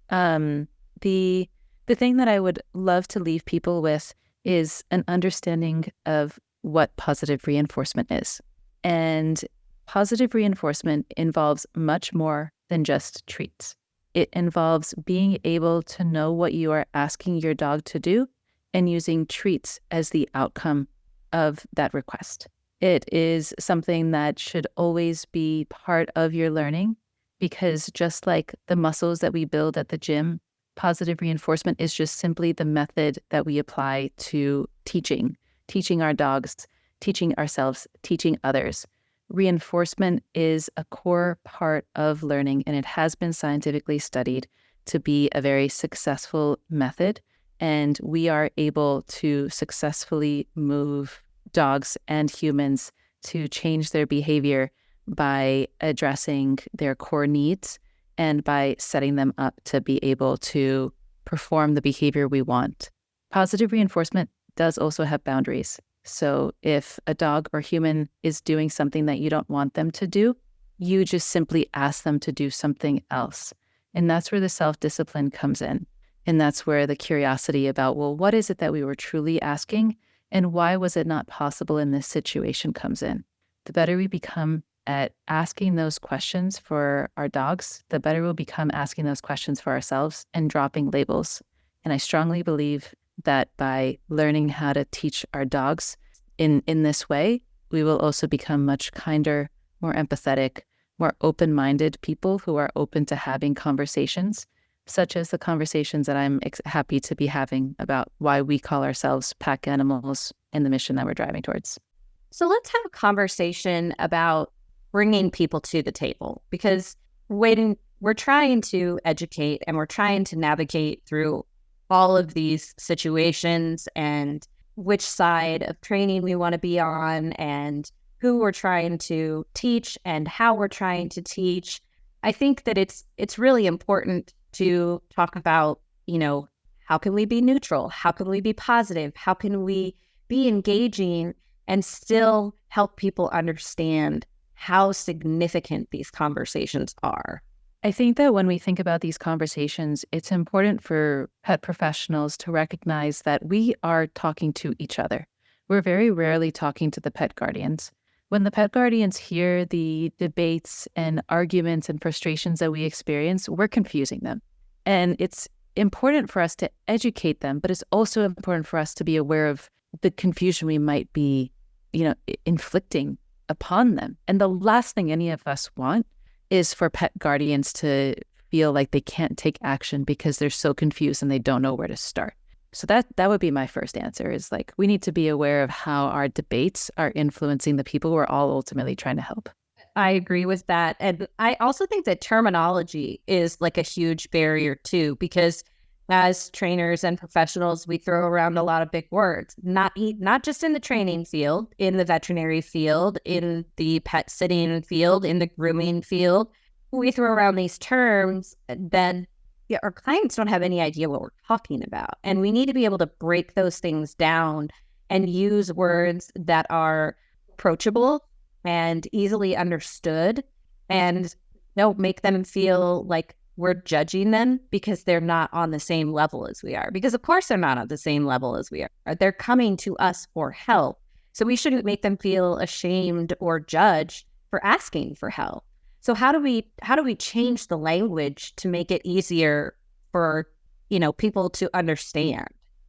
The thing that I would love to leave people with is an understanding of what positive reinforcement is. And positive reinforcement involves much more than just treats. It involves being able to know what you are asking your dog to do and using treats as the outcome of that request. It is something that should always be part of your learning, because just like the muscles that we build at the gym, positive reinforcement is just simply the method that we apply to teaching our dogs, teaching ourselves, teaching others. Reinforcement is a core part of learning, and it has been scientifically studied to be a very successful method. And we are able to successfully move dogs and humans to change their behavior by addressing their core needs and by setting them up to be able to perform the behavior we want. Positive reinforcement does also have boundaries. So if a dog or human is doing something that you don't want them to do, you just simply ask them to do something else. And that's where the self-discipline comes in. And that's where the curiosity about, well, what is it that we were truly asking? And why was it not possible in this situation comes in. The better we become at asking those questions for our dogs, the better we'll become asking those questions for ourselves and dropping labels. And I strongly believe that by learning how to teach our dogs in this way, we will also become much kinder, more empathetic, more open-minded people who are open to having conversations, such as the conversations that I'm happy to be having about why we call ourselves pack animals and the mission that we're driving towards. So let's have a conversation about bringing people to the table, because we're trying to educate and we're trying to navigate through all of these situations and which side of training we want to be on and who we're trying to teach and how we're trying to teach. I think that it's really important to talk about, how can we be neutral? How can we be positive? How can we be engaging and still help people understand how significant these conversations are? I think that when we think about these conversations, it's important for pet professionals to recognize that we are talking to each other. We're very rarely talking to the pet guardians. When the pet guardians hear the debates and arguments and frustrations that we experience, we're confusing them. And it's important for us to educate them, but it's also important for us to be aware of the confusion we might be, inflicting upon them. And the last thing any of us want is for pet guardians to feel like they can't take action because they're so confused and they don't know where to start. So that would be my first answer, is like, we need to be aware of how our debates are influencing the people we're all ultimately trying to help. I agree with that. And I also think that terminology is like a huge barrier too, because as trainers and professionals, we throw around a lot of big words, not just in the training field, in the veterinary field, in the pet sitting field, in the grooming field. We throw around these terms that our clients don't have any idea what we're talking about. And we need to be able to break those things down and use words that are approachable and easily understood, and don't make them feel like we're judging them because they're not on the same level as we are. Because of course they're not on the same level as we are. They're coming to us for help. So we shouldn't make them feel ashamed or judged for asking for help. So how do we change the language to make it easier for, people to understand?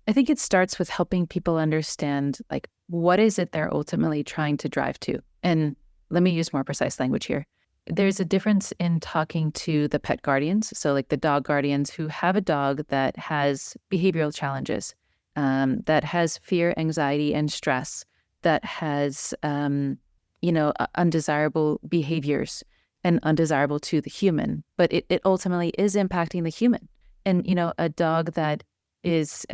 I think it starts with helping people understand, like, what is it they're ultimately trying to drive to? And let me use more precise language here. There's a difference in talking to the pet guardians, so like the dog guardians who have a dog that has behavioral challenges, that has fear, anxiety, and stress, that has, undesirable behaviors. and undesirable to the human, but it ultimately is impacting the human. And, a dog that is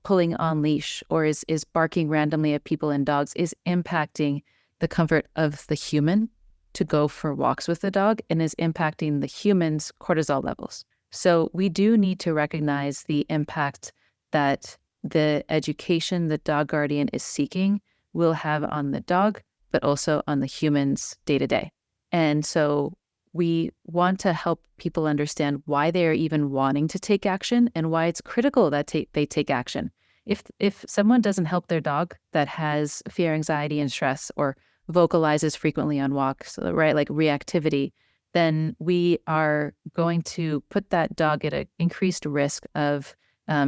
pulling on leash or is barking randomly at people and dogs is impacting the comfort of the human to go for walks with the dog and is impacting the human's cortisol levels. So we do need to recognize the impact that the education the dog guardian is seeking will have on the dog, but also on the human's day-to-day. And so we want to help people understand why they are even wanting to take action and why it's critical that they take action. If someone doesn't help their dog that has fear, anxiety, and stress, or vocalizes frequently on walks, right, like reactivity, then we are going to put that dog at an increased risk of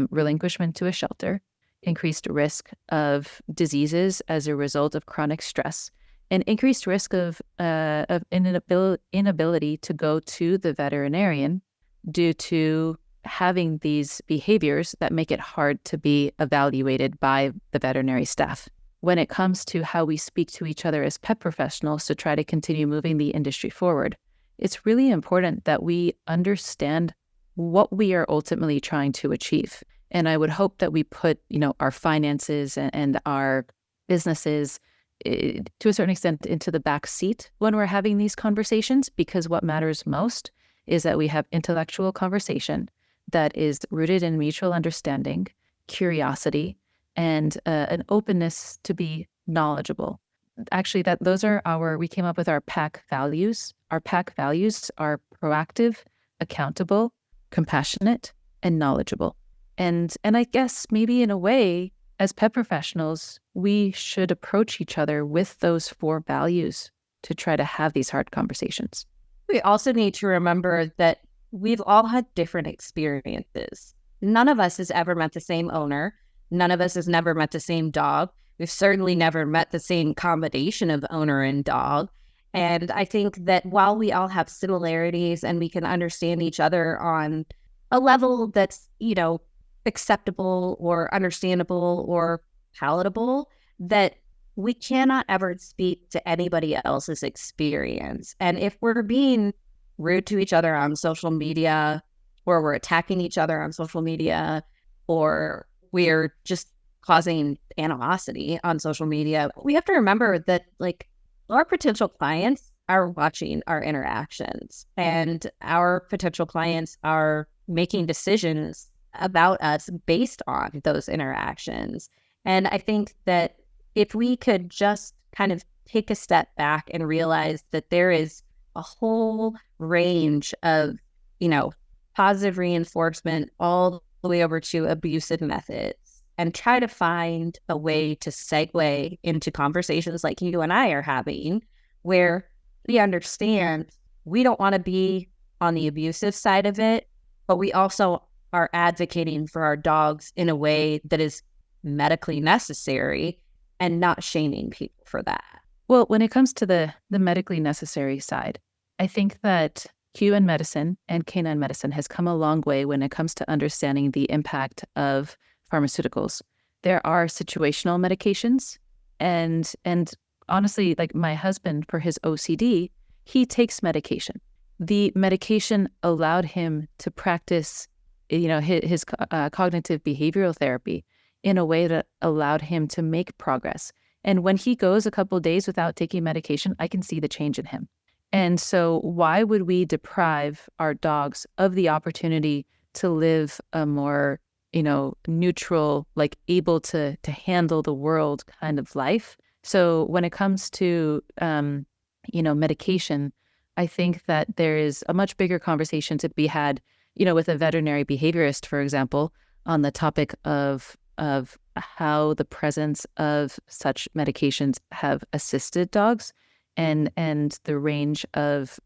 relinquishment to a shelter, increased risk of diseases as a result of chronic stress, and increased risk of inability to go to the veterinarian due to having these behaviors that make it hard to be evaluated by the veterinary staff. When it comes to how we speak to each other as pet professionals to try to continue moving the industry forward, it's really important that we understand what we are ultimately trying to achieve. And I would hope that we put, our finances and our businesses to a certain extent into the back seat when we're having these conversations, because what matters most is that we have intellectual conversation that is rooted in mutual understanding, curiosity, and an openness to be knowledgeable. Actually, we came up with our PAC values. Our PAC values are proactive, accountable, compassionate, and knowledgeable. And I guess maybe in a way, as pet professionals, we should approach each other with those 4 values to try to have these hard conversations. We also need to remember that we've all had different experiences. None of us has ever met the same owner. None of us has never met the same dog. We've certainly never met the same combination of owner and dog. And I think that while we all have similarities and we can understand each other on a level that's, acceptable or understandable or palatable, that we cannot ever speak to anybody else's experience. And if we're being rude to each other on social media, or we're attacking each other on social media, or we're just causing animosity on social media, we have to remember that our potential clients are watching our interactions, and our potential clients are making decisions about us based on those interactions. And I think that if we could just kind of take a step back and realize that there is a whole range of, positive reinforcement all the way over to abusive methods, and try to find a way to segue into conversations like you and I are having, where we understand we don't want to be on the abusive side of it, but we also are advocating for our dogs in a way that is medically necessary and not shaming people for that. Well, when it comes to the medically necessary side, I think that human medicine and canine medicine has come a long way when it comes to understanding the impact of pharmaceuticals. There are situational medications, and honestly, like my husband, for his OCD, he takes medication. The medication allowed him to practice his cognitive behavioral therapy in a way that allowed him to make progress. And when he goes a couple of days without taking medication, I can see the change in him. And so why would we deprive our dogs of the opportunity to live a more, neutral, able to handle the world kind of life? So when it comes to, medication, I think that there is a much bigger conversation to be had, with a veterinary behaviorist, for example, on the topic of how the presence of such medications have assisted dogs and the range of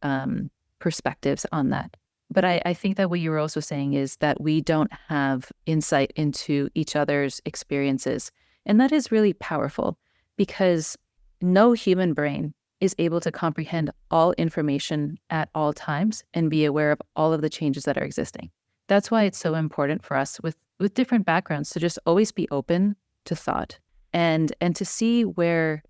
perspectives on that. But I think that what you were also saying is that we don't have insight into each other's experiences. And that is really powerful, because no human brain is able to comprehend all information at all times and be aware of all of the changes that are existing. That's why it's so important for us with different backgrounds to just always be open to thought and to see where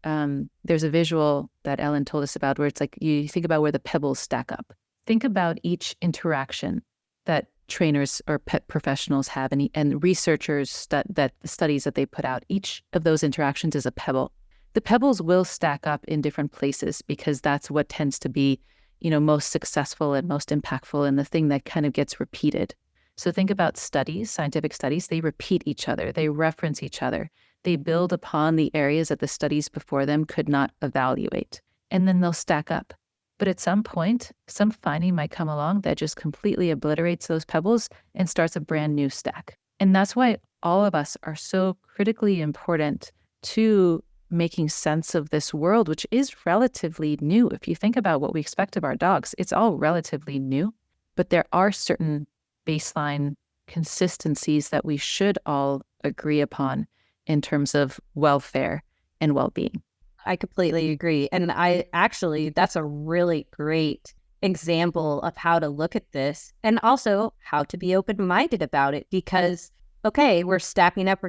there's a visual that Ellen told us about where it's like you think about where the pebbles stack up. Think about each interaction that trainers or pet professionals have and researchers that the studies that they put out. Each of those interactions is a pebble. The pebbles will stack up in different places because that's what tends to be, most successful and most impactful and the thing that kind of gets repeated. So think about studies, scientific studies, they repeat each other, they reference each other. They build upon the areas that the studies before them could not evaluate, and then they'll stack up. But at some point, some finding might come along that just completely obliterates those pebbles and starts a brand new stack. And that's why all of us are so critically important to making sense of this world, which is relatively new. If you think about what we expect of our dogs, it's all relatively new, but there are certain baseline consistencies that we should all agree upon in terms of welfare and well-being. I completely agree. And that's a really great example of how to look at this and also how to be open-minded about it because, okay, we're stacking up,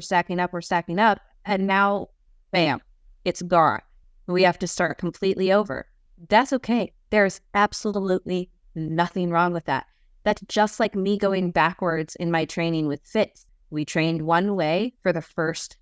and now, bam, it's gone. We have to start completely over. That's okay. There's absolutely nothing wrong with that. That's just like me going backwards in my training with Fitz. We trained one way for the first,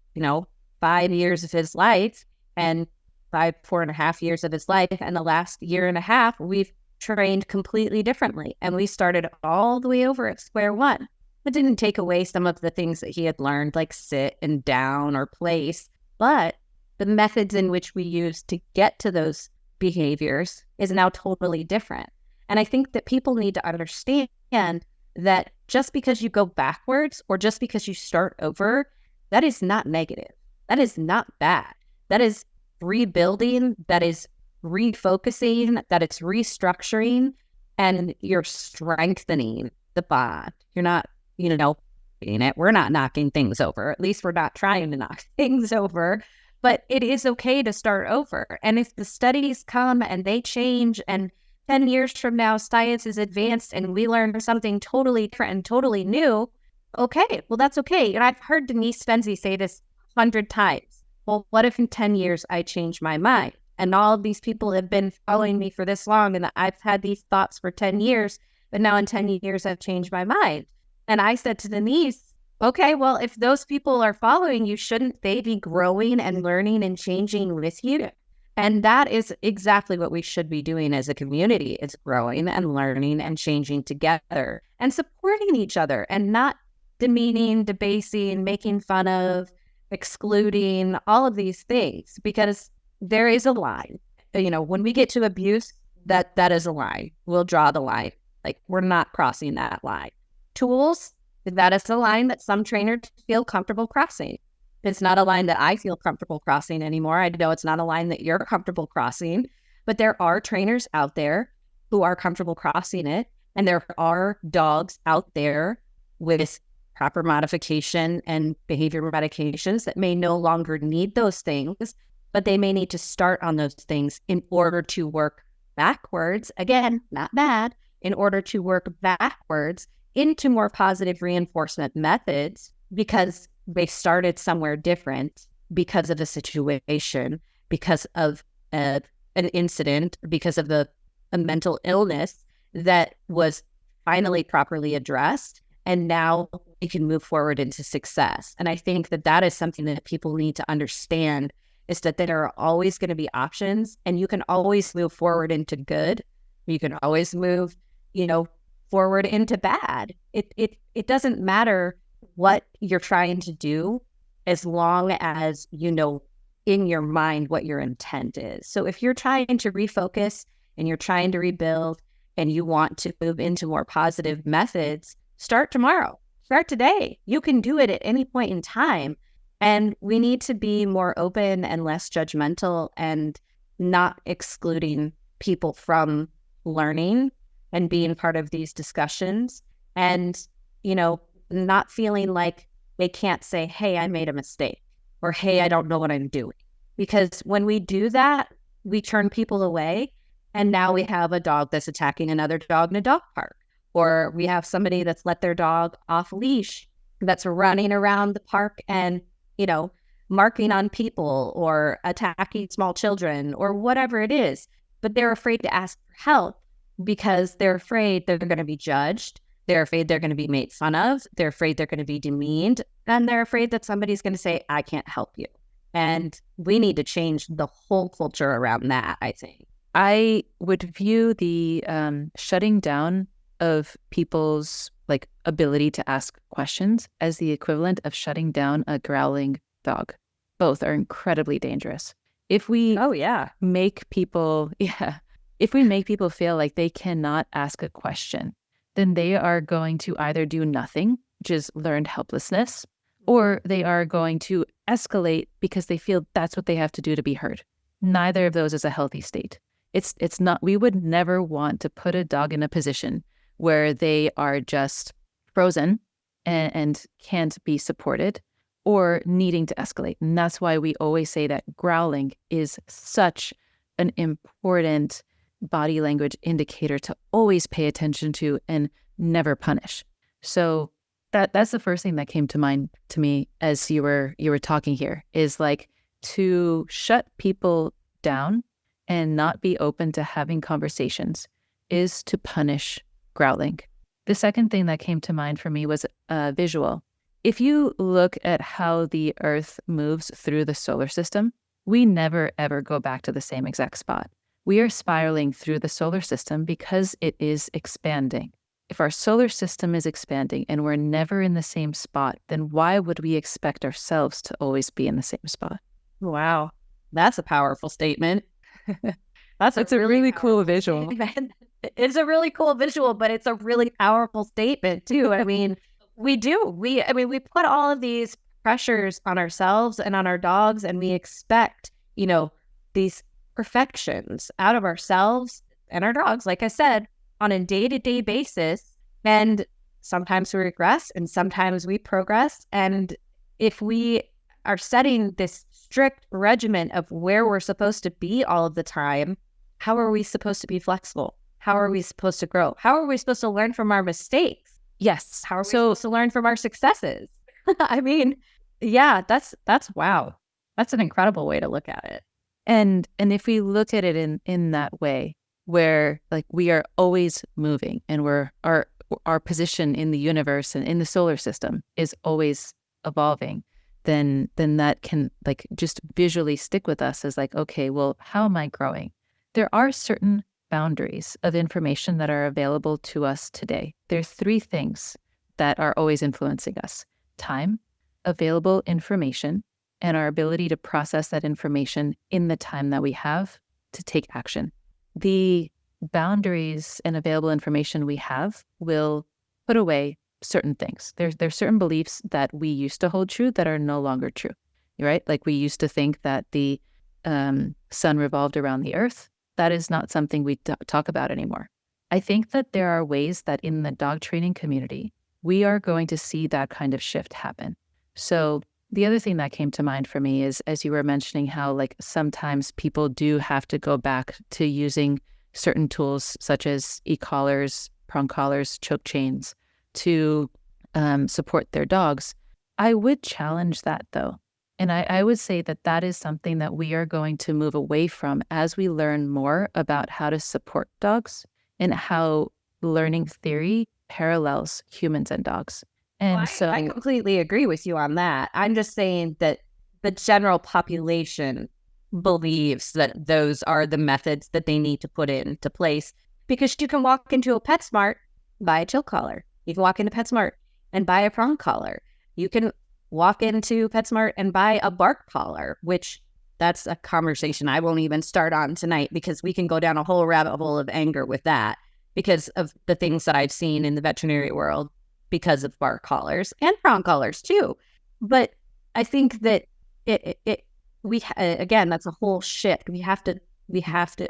5 years of his life and 4.5 years of his life. And the last year and a half, we've trained completely differently. And we started all the way over at square one. It didn't take away some of the things that he had learned, like sit and down or place, but the methods in which we use to get to those behaviors is now totally different. And I think that people need to understand that just because you go backwards or just because you start over, that is not negative. That is not bad. That is rebuilding, that is refocusing, that it's restructuring, and you're strengthening the bond. You're not, we're not knocking things over. At least we're not trying to knock things over. But it is okay to start over. And if the studies come and they change and 10 years from now, science is advanced and we learn something totally different and totally new, okay, well, that's okay. And I've heard Denise Spenzi say this 100 times. Well, what if in 10 years I change my mind? And all of these people have been following me for this long and I've had these thoughts for 10 years, but now in 10 years I've changed my mind. And I said to Denise, okay, well, if those people are following you, shouldn't they be growing and learning and changing with you? And that is exactly what we should be doing as a community, is growing and learning and changing together and supporting each other and not demeaning, debasing, making fun of, excluding, all of these things, because there is a line. When we get to abuse, that is a line. We'll draw the line. Like, we're not crossing that line. Tools, that is a line that some trainers feel comfortable crossing. It's not a line that I feel comfortable crossing anymore. I know it's not a line that you're comfortable crossing, but there are trainers out there who are comfortable crossing it. And there are dogs out there with proper modification and behavior medications that may no longer need those things, but they may need to start on those things in order to work backwards. Again, not bad, in order to work backwards into more positive reinforcement methods because they started somewhere different because of a situation, because of an incident, because of a mental illness that was finally properly addressed. And now it can move forward into success. And I think that is something that people need to understand, is that there are always going to be options and you can always move forward into good. You can always move, forward into bad. It doesn't matter what you're trying to do as long as you know in your mind what your intent is. So if you're trying to refocus and you're trying to rebuild and you want to move into more positive methods, start tomorrow. Start today. You can do it at any point in time. And we need to be more open and less judgmental and not excluding people from learning and being part of these discussions and, not feeling like they can't say, hey, I made a mistake, or hey, I don't know what I'm doing. Because when we do that, we turn people away. And now we have a dog that's attacking another dog in a dog park. Or we have somebody that's let their dog off leash that's running around the park and, marking on people or attacking small children or whatever it is. But they're afraid to ask for help because they're afraid they're going to be judged. They're afraid they're going to be made fun of. They're afraid they're going to be demeaned. And they're afraid that somebody's going to say, I can't help you. And we need to change the whole culture around that, I think. I would view the shutting down of people's like ability to ask questions as the equivalent of shutting down a growling dog. Both are incredibly dangerous. If we make people, if we make people feel like they cannot ask a question, then they are going to either do nothing, which is learned helplessness, or they are going to escalate because they feel that's what they have to do to be heard. Neither of those is a healthy state. It's not, we would never want to put a dog in a position where they are just frozen and can't be supported or needing to escalate. And that's why we always say that growling is such an important body language indicator to always pay attention to and never punish. So that's the first thing that came to mind to me as you were talking here, is like to shut people down and not be open to having conversations is to punish growling. The second thing that came to mind for me was visual. If you look at how the Earth moves through the solar system, we never ever go back to the same exact spot. We are spiraling through the solar system because it is expanding. If our solar system is expanding and we're never in the same spot, then why would we expect ourselves to always be in the same spot? Wow. That's a powerful statement. It's a really cool visual. It's a really cool visual, but it's a really powerful statement too. I mean, we put all of these pressures on ourselves and on our dogs, and we expect, these perfections out of ourselves and our dogs, like I said, on a day-to-day basis. And sometimes we regress and sometimes we progress. And if we are setting this strict regimen of where we're supposed to be all of the time, how are we supposed to be flexible? How are we supposed to grow? How are we supposed to learn from our mistakes? Yes. How are we supposed to learn from our successes? I mean, yeah, that's wow. That's an incredible way to look at it. And if we look at it in that way, where like we are always moving and our position in the universe and in the solar system is always evolving, then that can like just visually stick with us as like, okay, well, how am I growing? There are certain boundaries of information that are available to us today. There are three things that are always influencing us: time, available information, and our ability to process that information in the time that we have to take action. The boundaries and available information we have will put away certain things. There's certain beliefs that we used to hold true that are no longer true, right? Like we used to think that the sun revolved around the earth. That is not something we talk about anymore. I think that there are ways that in the dog training community, we are going to see that kind of shift happen. So the other thing that came to mind for me is, as you were mentioning, how like sometimes people do have to go back to using certain tools such as e-collars, prong collars, choke chains to support their dogs. I would challenge that though. And I would say that is something that we are going to move away from as we learn more about how to support dogs and how learning theory parallels humans and dogs. And I completely agree with you on that. I'm just saying that the general population believes that those are the methods that they need to put into place, because you can walk into a PetSmart, buy a chill collar. You can walk into PetSmart and buy a prong collar. You can walk into PetSmart and buy a bark collar, which that's a conversation I won't even start on tonight, because we can go down a whole rabbit hole of anger with that because of the things that I've seen in the veterinary world because of bark collars and prong collars too. But I think that again, that's a whole shift. We have to,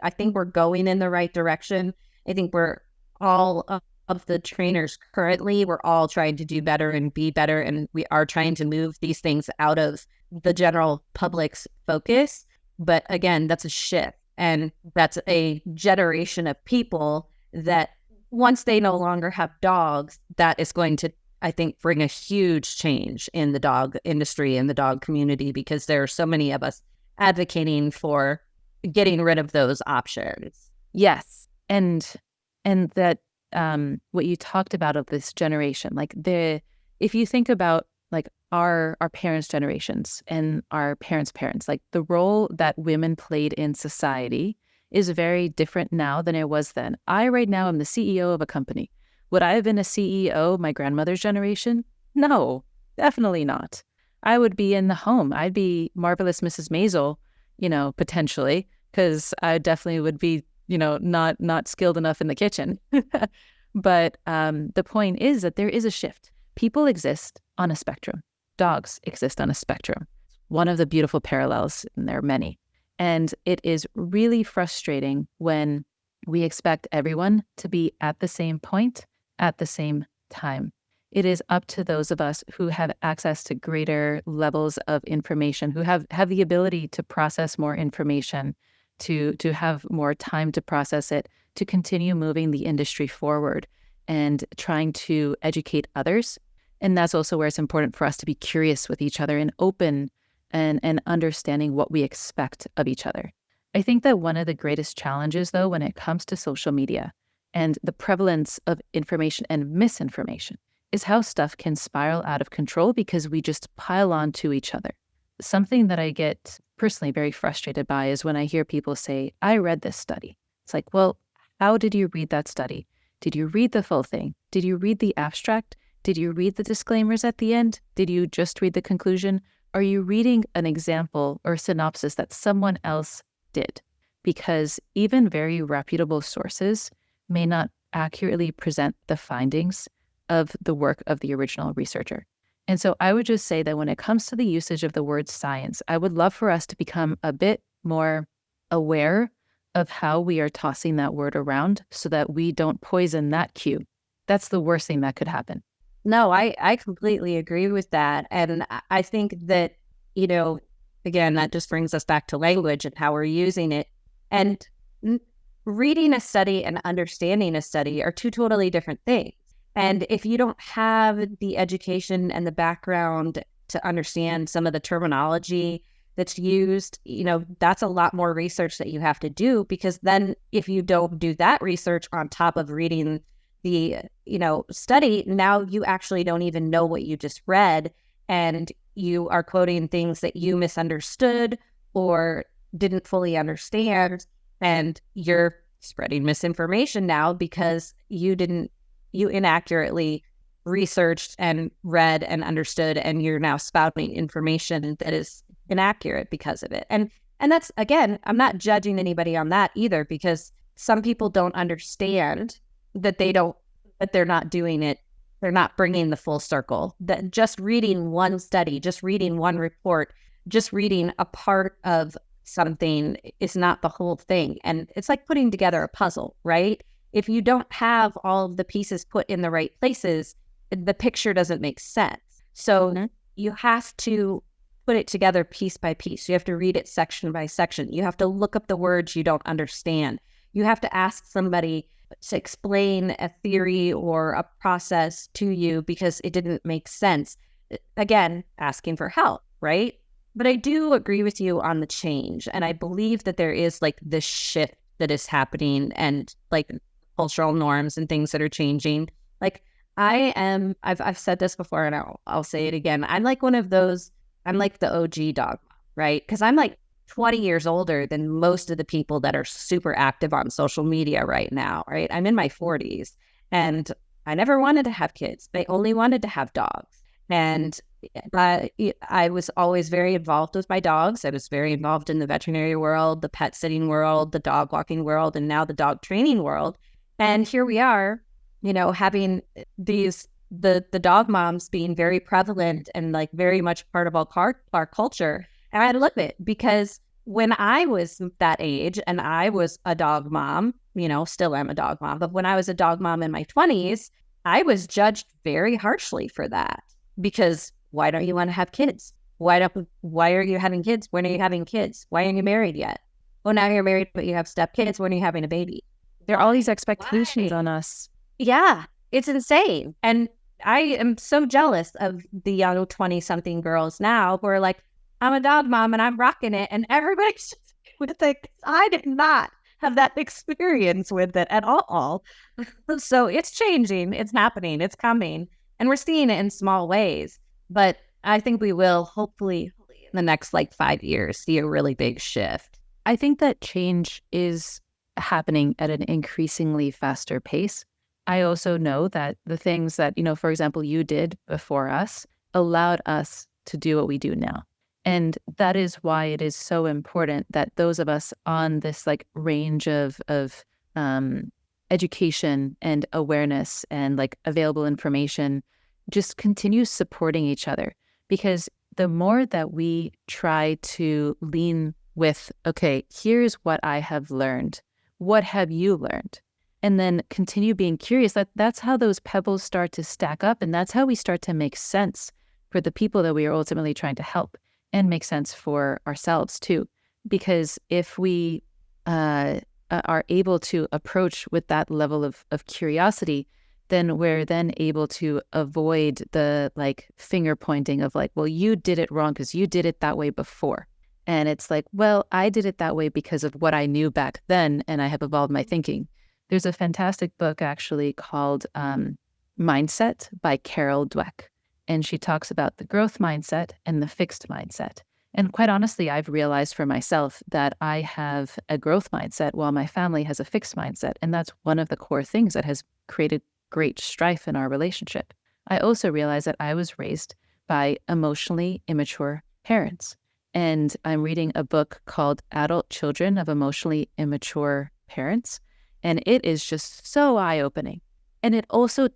I think we're going in the right direction. I think we're all of the trainers currently, we're all trying to do better and be better. And we are trying to move these things out of the general public's focus. But again, that's a shift. And that's a generation of people that once they no longer have dogs, that is going to I think, bring a huge change in the dog industry and the dog community, because there are so many of us advocating for getting rid of those options. Yes. And that what you talked about of this generation, like if you think about like our parents' generations and our parents' parents, like the role that women played in society is very different now than it was then. I right now am the CEO of a company. Would I have been a CEO my grandmother's generation? No, definitely not. I would be in the home. I'd be Marvelous Mrs. Maisel, potentially, because I definitely would be, not skilled enough in the kitchen. But the point is that there is a shift. People exist on a spectrum. Dogs exist on a spectrum. One of the beautiful parallels, and there are many. And it is really frustrating when we expect everyone to be at the same point at the same time. It is up to those of us who have access to greater levels of information, who have the ability to process more information, to have more time to process it, to continue moving the industry forward and trying to educate others. And that's also where it's important for us to be curious with each other and open and understanding what we expect of each other. I think that one of the greatest challenges, though, when it comes to social media and the prevalence of information and misinformation is how stuff can spiral out of control because we just pile on to each other. Something that I get personally very frustrated by is when I hear people say, I read this study. It's like, well, how did you read that study? Did you read the full thing? Did you read the abstract? Did you read the disclaimers at the end? Did you just read the conclusion? Are you reading an example or synopsis that someone else did? Because even very reputable sources may not accurately present the findings of the work of the original researcher. And so I would just say that when it comes to the usage of the word science, I would love for us to become a bit more aware of how we are tossing that word around so that we don't poison that cue. That's the worst thing that could happen. No, I completely agree with that. And I think that, again, that just brings us back to language and how we're using it. And reading a study and understanding a study are two totally different things. And if you don't have the education and the background to understand some of the terminology that's used, that's a lot more research that you have to do, because then if you don't do that research on top of reading the, study, now you actually don't even know what you just read, and you are quoting things that you misunderstood or didn't fully understand, and you're spreading misinformation now because you inaccurately researched and read and understood, and you're now spouting information that is inaccurate because of it. And that's, again, I'm not judging anybody on that either, because some people don't understand that they're not doing it. They're not bringing the full circle. That just reading one study, just reading one report, just reading a part of something is not the whole thing. And it's like putting together a puzzle, right? If you don't have all of the pieces put in the right places, the picture doesn't make sense. So you have to put it together piece by piece. You have to read it section by section. You have to look up the words you don't understand. You have to ask somebody to explain a theory or a process to you because it didn't make sense. Again, asking for help, right? But I do agree with you on the change. And I believe that there is like this shift that is happening, and like cultural norms and things that are changing. Like I've said this before, and I'll say it again. I'm like I'm like the OG dog, right? Because I'm like 20 years older than most of the people that are super active on social media right now, right? I'm in my 40s, and I never wanted to have kids. I only wanted to have dogs. And I was always very involved with my dogs. I was very involved in the veterinary world, the pet sitting world, the dog walking world, and now the dog training world. And here we are, having the dog moms being very prevalent and like very much part of our culture. And I love it, because when I was that age and I was a dog mom, still am a dog mom, but when I was a dog mom in my 20s, I was judged very harshly for that. Because why don't you want to have kids? Why are you having kids? When are you having kids? Why aren't you married yet? Well, now you're married, but you have stepkids. When are you having a baby? There are all these expectations on us. Yeah, it's insane. And I am so jealous of the young 20-something girls now who are like, I'm a dog mom and I'm rocking it. And everybody's just with it. I did not have that experience with it at all. So it's changing. It's happening. It's coming. And we're seeing it in small ways. But I think we will hopefully in the next 5 years see a really big shift. I think that change is happening at an increasingly faster pace. I also know that the things that, for example, you did before us allowed us to do what we do now. And that is why it is so important that those of us on this range of education and awareness and available information just continue supporting each other. Because the more that we try to lean with, okay, here's what I have learned. What have you learned? And then continue being curious. That's how those pebbles start to stack up. And that's how we start to make sense for the people that we are ultimately trying to help, and make sense for ourselves too. Because if we are able to approach with that level of curiosity, then we're then able to avoid the finger pointing of well, you did it wrong because you did it that way before. And it's well, I did it that way because of what I knew back then, and I have evolved my thinking. There's a fantastic book actually called Mindset by Carol Dweck. And she talks about the growth mindset and the fixed mindset. And quite honestly, I've realized for myself that I have a growth mindset while my family has a fixed mindset. And that's one of the core things that has created great strife in our relationship. I also realized that I was raised by emotionally immature parents. And I'm reading a book called Adult Children of Emotionally Immature Parents. And it is just so eye-opening. And it also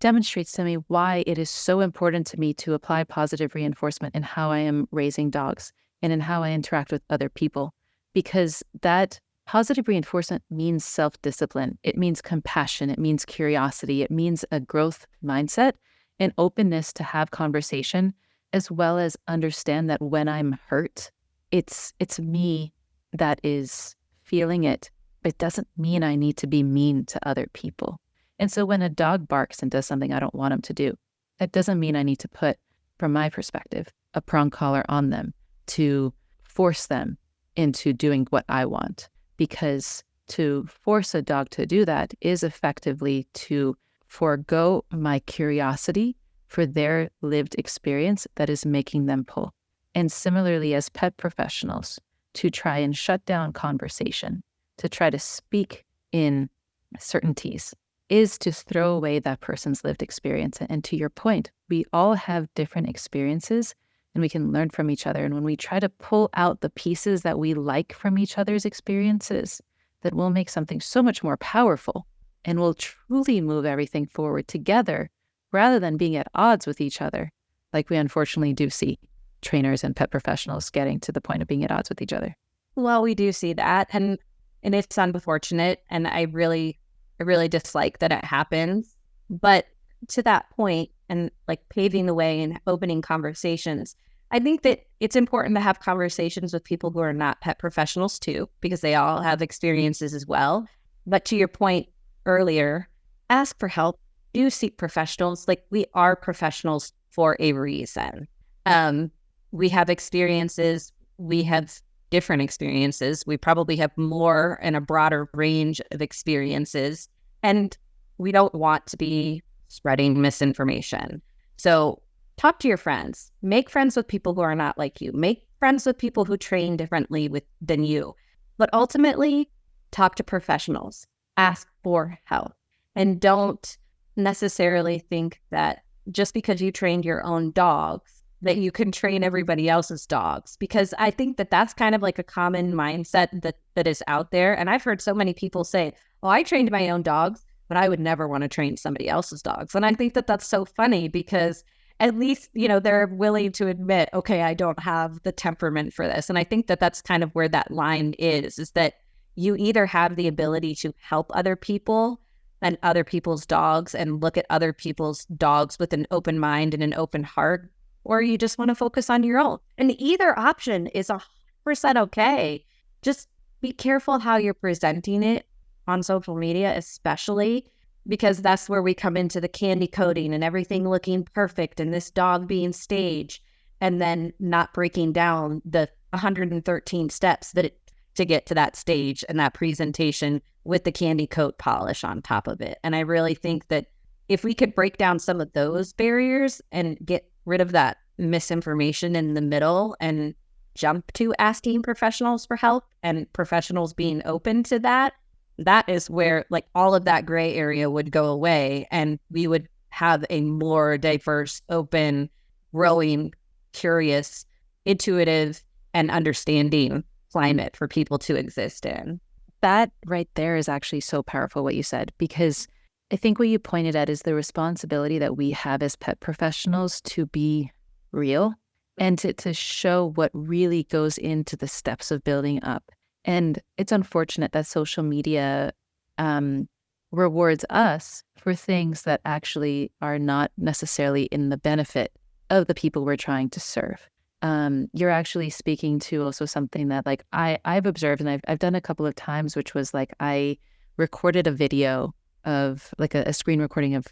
demonstrates to me why it is so important to me to apply positive reinforcement in how I am raising dogs and in how I interact with other people. Because that positive reinforcement means self-discipline. It means compassion. It means curiosity. It means a growth mindset and openness to have conversation, as well as understand that when I'm hurt, it's me that is feeling it. But it doesn't mean I need to be mean to other people. And so when a dog barks and does something I don't want him to do, that doesn't mean I need to put, from my perspective, a prong collar on them to force them into doing what I want. Because to force a dog to do that is effectively to forego my curiosity for their lived experience that is making them pull. And similarly, as pet professionals, to try and shut down conversation, to try to speak in certainties, is to throw away that person's lived experience. And to your point, we all have different experiences and we can learn from each other. And when we try to pull out the pieces that we like from each other's experiences, that will make something so much more powerful and will truly move everything forward together rather than being at odds with each other, like we unfortunately do see trainers and pet professionals getting to the point of being at odds with each other. Well, we do see that. And it's unfortunate. And I really dislike that it happens. But to that point, and paving the way and opening conversations, I think that it's important to have conversations with people who are not pet professionals too, because they all have experiences as well. But to your point earlier, ask for help. Do seek professionals. We are professionals for a reason. We have experiences. We have different experiences. We probably have more and a broader range of experiences, and we don't want to be spreading misinformation. So talk to your friends. Make friends with people who are not like you. Make friends with people who train differently than you. But ultimately, talk to professionals. Ask for help. And don't necessarily think that just because you trained your own dogs, that you can train everybody else's dogs, because I think that that's kind of a common mindset that is out there. And I've heard so many people say, oh, I trained my own dogs, but I would never want to train somebody else's dogs. And I think that that's so funny because at least, they're willing to admit, okay, I don't have the temperament for this. And I think that that's kind of where that line is that you either have the ability to help other people and other people's dogs and look at other people's dogs with an open mind and an open heart, or you just want to focus on your own. And either option is 100% okay. Just be careful how you're presenting it on social media, especially, because that's where we come into the candy coating and everything looking perfect and this dog being staged, and then not breaking down the 113 steps to get to that stage and that presentation with the candy coat polish on top of it. And I really think that if we could break down some of those barriers and get rid of that misinformation in the middle and jump to asking professionals for help and professionals being open to that, that is where like all of that gray area would go away, and we would have a more diverse, open, growing, curious, intuitive, and understanding climate for people to exist in. That right there is actually so powerful, what you said, because I think what you pointed at is the responsibility that we have as pet professionals to be real and to show what really goes into the steps of building up. And it's unfortunate that social media rewards us for things that actually are not necessarily in the benefit of the people we're trying to serve. You're actually speaking to also something that like I've observed and I've done a couple of times, which was like I recorded a video of like a screen recording of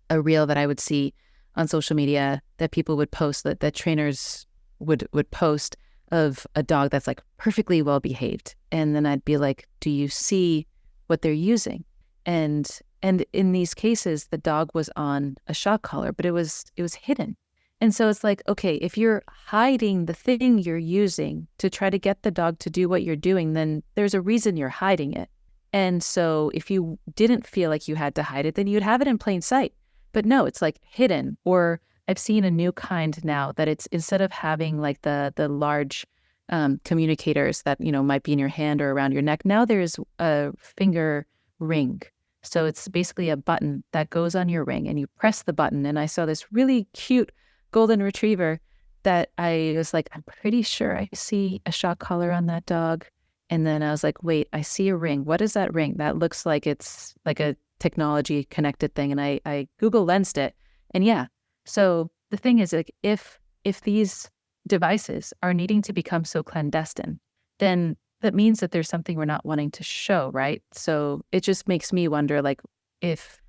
a reel that I would see on social media that people would post, that trainers would post of a dog that's like perfectly well behaved. And then I'd be like, do you see what they're using? And in these cases, the dog was on a shock collar, but it was hidden. And so it's like, okay, if you're hiding the thing you're using to try to get the dog to do what you're doing, then there's a reason you're hiding it. And so if you didn't feel like you had to hide it, then you'd have it in plain sight. But no, it's like hidden. Or I've seen a new kind now that it's instead of having like the large communicators that, you know, might be in your hand or around your neck, now there's a finger ring. So it's basically a button that goes on your ring and you press the button. And I saw this really cute golden retriever that I was like, I'm pretty sure I see a shock collar on that dog. And then I was like, wait, I see a ring. What is that ring? That looks like it's like a technology connected thing. And I Google lensed it. And yeah, so the thing is like, if these devices are needing to become so clandestine, then that means that there's something we're not wanting to show, right? So it just makes me wonder, like, if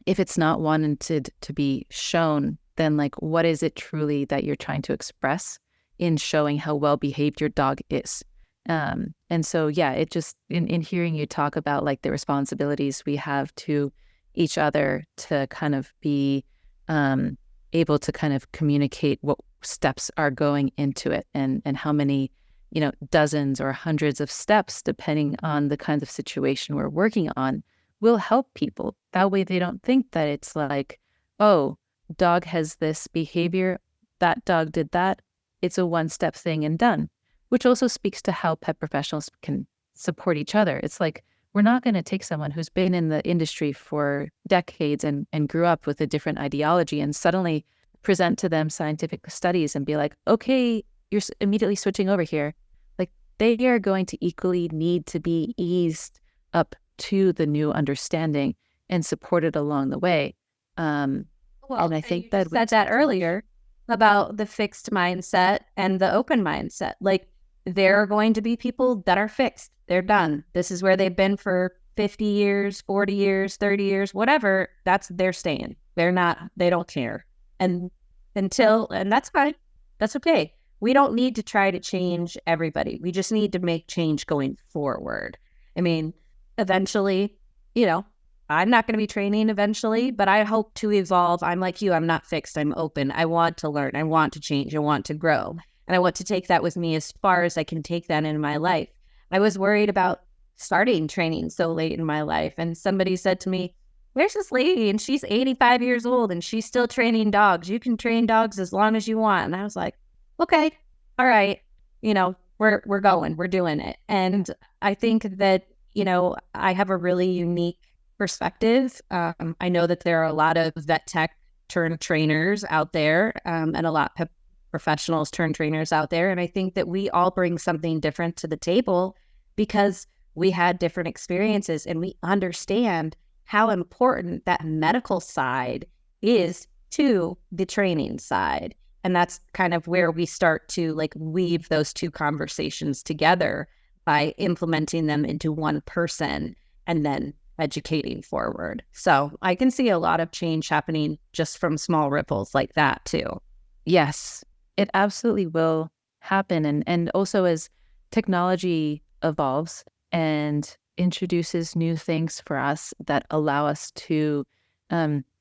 it's not wanted to be shown, then like, what is it truly that you're trying to express in showing how well behaved your dog is? And so, yeah, it just in hearing you talk about like the responsibilities we have to each other to kind of be able to kind of communicate what steps are going into it and how many, you know, dozens or hundreds of steps, depending on the kinds of situation we're working on, will help people. That way they don't think that it's like, oh, dog has this behavior, that dog did that. It's a one-step thing and done, which also speaks to how pet professionals can support each other. It's like, we're not going to take someone who's been in the industry for decades and grew up with a different ideology and suddenly present to them scientific studies and be like, okay, you're immediately switching over here. Like, they are going to equally need to be eased up to the new understanding and supported along the way. And I think that said that earlier about the fixed mindset and the open mindset. Like, there are going to be people that are fixed. They're done. This is where they've been for 50 years, 40 years, 30 years, whatever. They're staying. They don't care. And that's fine. That's okay. We don't need to try to change everybody. We just need to make change going forward. I mean, eventually, you know, I'm not going to be training eventually, but I hope to evolve. I'm like you. I'm not fixed. I'm open. I want to learn. I want to change. I want to grow. And I want to take that with me as far as I can take that in my life. I was worried about starting training so late in my life. And somebody said to me, there's this lady and she's 85 years old and she's still training dogs. You can train dogs as long as you want. And I was like, okay, all right. You know, we're going, we're doing it. And I think that, you know, I have a really unique perspective. I know that there are a lot of vet tech turned trainers out there, and a lot of professionals turned trainers out there. And I think that we all bring something different to the table because we had different experiences and we understand how important that medical side is to the training side. And that's kind of where we start to like weave those two conversations together by implementing them into one person and then educating forward. So I can see a lot of change happening just from small ripples like that too. Yes, it absolutely will happen. And also as technology evolves and introduces new things for us that allow us to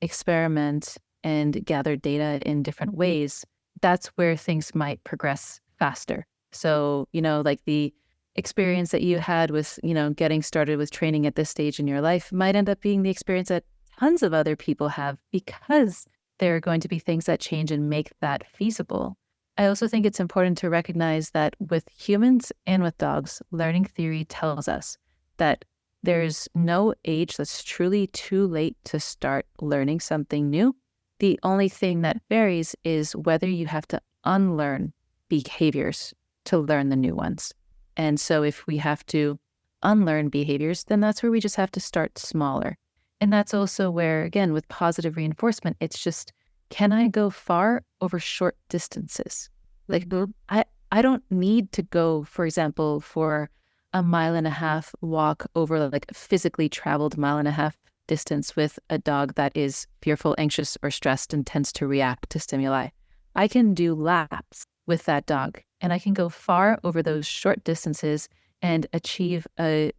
experiment and gather data in different ways, that's where things might progress faster. So, like the experience that you had with, getting started with training at this stage in your life might end up being the experience that tons of other people have because there are going to be things that change and make that feasible. I also think it's important to recognize that with humans and with dogs, learning theory tells us that there's no age that's truly too late to start learning something new. The only thing that varies is whether you have to unlearn behaviors to learn the new ones. And so if we have to unlearn behaviors, then that's where we just have to start smaller. And that's also where, again, with positive reinforcement, it's just, can I go far over short distances? Like, I don't need to go, for example, for a 1.5 mile walk over like a physically traveled 1.5 mile distance with a dog that is fearful, anxious, or stressed and tends to react to stimuli. I can do laps with that dog and I can go far over those short distances and achieve a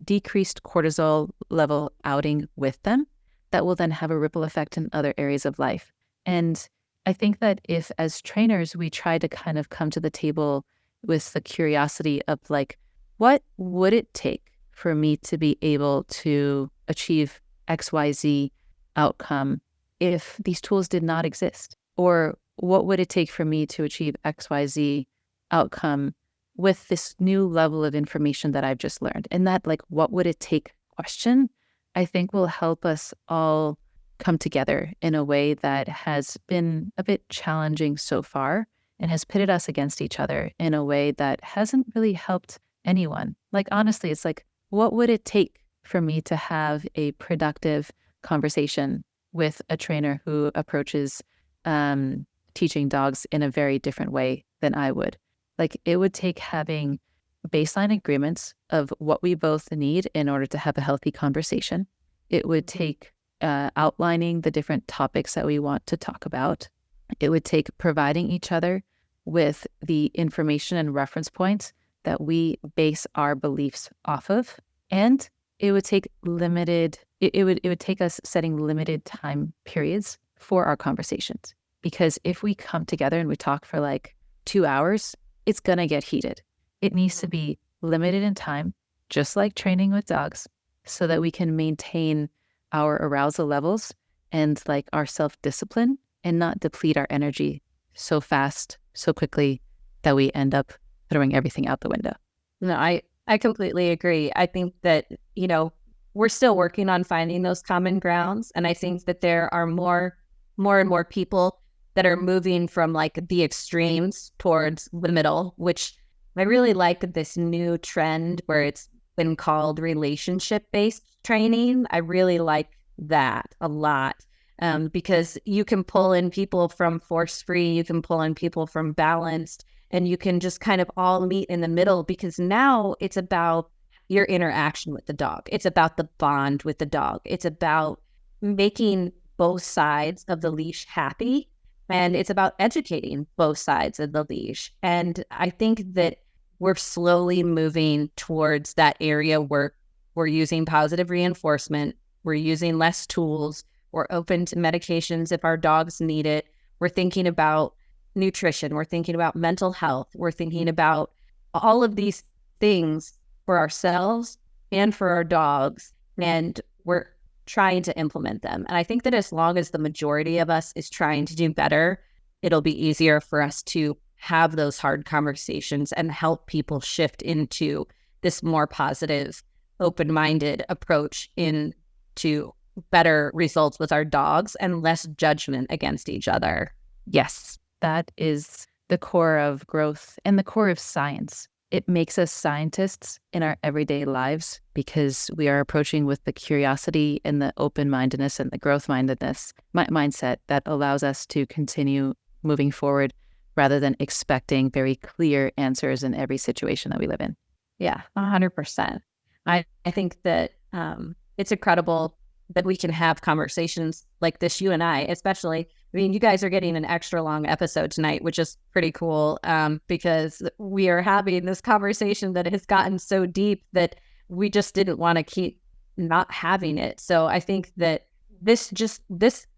decreased cortisol level outing with them that will then have a ripple effect in other areas of life. And I think that if as trainers, we try to kind of come to the table with the curiosity of like, what would it take for me to be able to achieve XYZ outcome if these tools did not exist? Or what would it take for me to achieve XYZ outcome with this new level of information that I've just learned? And that like, what would it take question, I think will help us all come together in a way that has been a bit challenging so far and has pitted us against each other in a way that hasn't really helped anyone. Like, honestly, it's like, what would it take for me to have a productive conversation with a trainer who approaches teaching dogs in a very different way than I would? Like, it would take having baseline agreements of what we both need in order to have a healthy conversation. It would take outlining the different topics that we want to talk about. It would take providing each other with the information and reference points that we base our beliefs off of. And it would take it would take us setting limited time periods for our conversations. Because if we come together and we talk for like 2 hours, it's going to get heated. It needs to be limited in time, just like training with dogs, so that we can maintain our arousal levels and like our self-discipline and not deplete our energy so fast, so quickly that we end up throwing everything out the window. No, I completely agree. I think that, we're still working on finding those common grounds. And I think that there are more and more people that are moving from like the extremes towards the middle, which I really like this new trend where it's been called relationship-based training. I really like that a lot because you can pull in people from force-free, you can pull in people from balanced, and you can just kind of all meet in the middle because now it's about your interaction with the dog. It's about the bond with the dog. It's about making both sides of the leash happy, and it's about educating both sides of the leash. And I think that we're slowly moving towards that area where we're using positive reinforcement, we're using less tools, we're open to medications if our dogs need it, we're thinking about nutrition, we're thinking about mental health, we're thinking about all of these things for ourselves and for our dogs, and we're trying to implement them. And I think that as long as the majority of us is trying to do better, it'll be easier for us to have those hard conversations and help people shift into this more positive, open-minded approach into better results with our dogs and less judgment against each other. Yes, that is the core of growth and the core of science. It makes us scientists in our everyday lives because we are approaching with the curiosity and the open-mindedness and the growth-mindedness mindset that allows us to continue moving forward rather than expecting very clear answers in every situation that we live in. Yeah, 100%. I think that It's incredible that we can have conversations like this, you and I, especially. I mean, you guys are getting an extra long episode tonight, which is pretty cool, because we are having this conversation that has gotten so deep that we just didn't want to keep not having it. So I think that this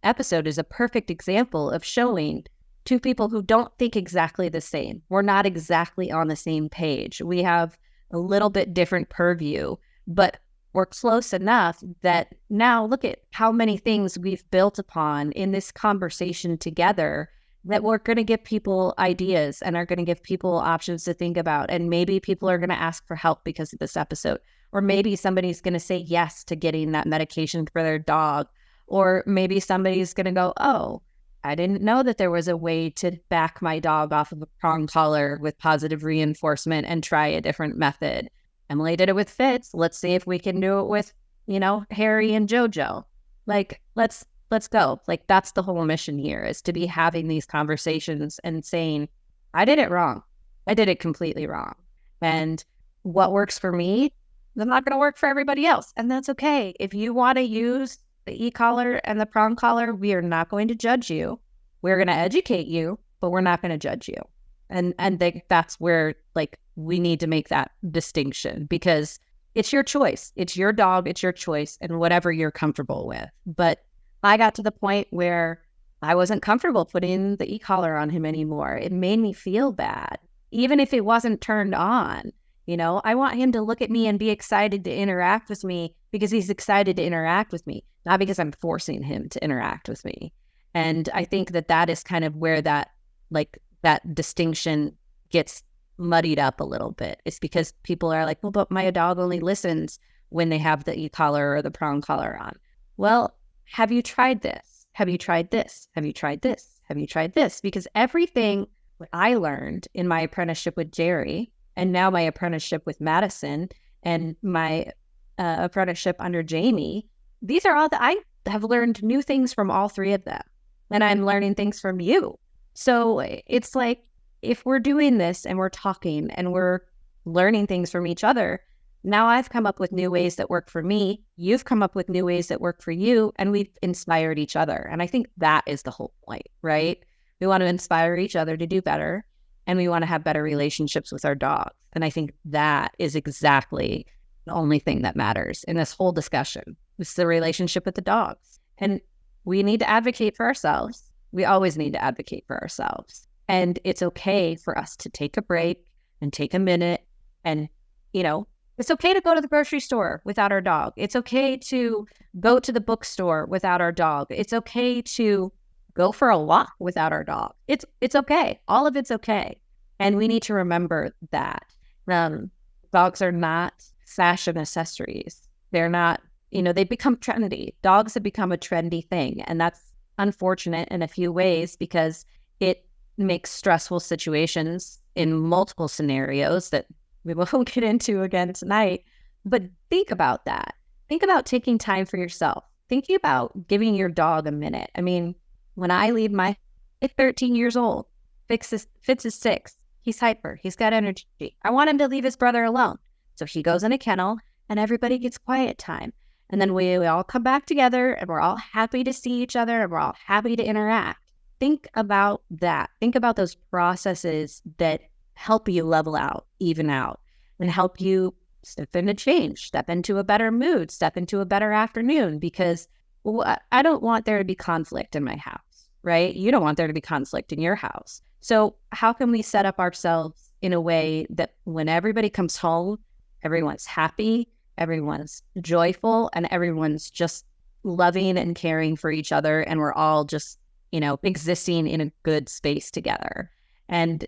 episode is a perfect example of showing two people who don't think exactly the same. We're not exactly on the same page. We have a little bit different purview, but we're close enough that now look at how many things we've built upon in this conversation together that we're going to give people ideas and are going to give people options to think about. And maybe people are going to ask for help because of this episode. Or maybe somebody's going to say yes to getting that medication for their dog. Or maybe somebody's going to go, oh, I didn't know that there was a way to back my dog off of a prong collar with positive reinforcement and try a different method. Emily did it with Fitz. Let's see if we can do it with, Harry and JoJo. Like, let's go. Like, that's the whole mission here, is to be having these conversations and saying, I did it wrong. I did it completely wrong. And what works for me, is not going to work for everybody else. And that's okay. If you want to use the e-collar and the prong collar, we are not going to judge you. We're going to educate you, but we're not going to judge you. And that's where, like, we need to make that distinction, because it's your choice. It's your dog. It's your choice, and whatever you're comfortable with. But I got to the point where I wasn't comfortable putting the e-collar on him anymore. It made me feel bad, even if it wasn't turned on. I want him to look at me and be excited to interact with me because he's excited to interact with me, not because I'm forcing him to interact with me. And I think that is kind of where that distinction gets muddied up a little bit. It's because people are like, well, but my dog only listens when they have the e-collar or the prong collar on. Well, have you tried this? Have you tried this? Have you tried this? Have you tried this? Because everything I learned in my apprenticeship with Jerry, and now my apprenticeship with Madison, and my apprenticeship under Jamie, these are all that I have learned new things from all three of them. And I'm learning things from you. So it's like, if we're doing this and we're talking and we're learning things from each other, now I've come up with new ways that work for me. You've come up with new ways that work for you, and we've inspired each other. And I think that is the whole point, right? We want to inspire each other to do better, and we want to have better relationships with our dogs. And I think that is exactly the only thing that matters in this whole discussion. It's the relationship with the dogs. And we need to advocate for ourselves. We always need to advocate for ourselves. And it's okay for us to take a break and take a minute. And, it's okay to go to the grocery store without our dog. It's okay to go to the bookstore without our dog. It's okay to go for a walk without our dog. It's okay. All of it's okay. And we need to remember that. Dogs are not fashion accessories. They're not, they become trendy. Dogs have become a trendy thing. And that's unfortunate in a few ways, because it makes stressful situations in multiple scenarios that we won't get into again tonight. But think about that. Think about taking time for yourself. Thinking about giving your dog a minute. I mean, when I leave my 13 years old, Fitz is 6. He's hyper. He's got energy. I want him to leave his brother alone. So he goes in a kennel and everybody gets quiet time. And then we all come back together and we're all happy to see each other and we're all happy to interact. Think about that. Think about those processes that help you level out, even out, and help you step into change, step into a better mood, step into a better afternoon, because I don't want there to be conflict in my house, right? You don't want there to be conflict in your house. So how can we set up ourselves in a way that when everybody comes home, everyone's happy, everyone's joyful, and everyone's just loving and caring for each other, and we're all just, existing in a good space together. And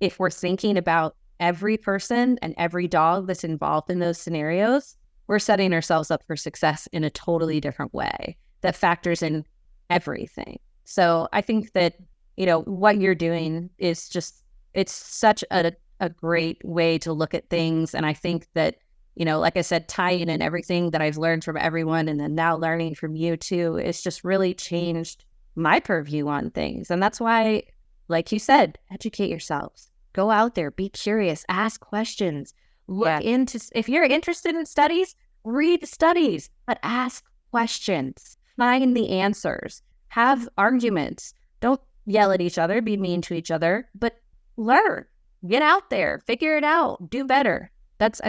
if we're thinking about every person and every dog that's involved in those scenarios, we're setting ourselves up for success in a totally different way that factors in everything. So I think that, what you're doing is just, it's such a great way to look at things. And I think that, like I said, tying in everything that I've learned from everyone and then now learning from you too, it's just really changed my purview on things. And that's why, like you said, educate yourselves. Go out there, be curious, ask questions, look into, if you're interested in studies, read studies, but ask questions, find the answers, have arguments. Don't yell at each other, be mean to each other, but learn, get out there, figure it out, do better. That's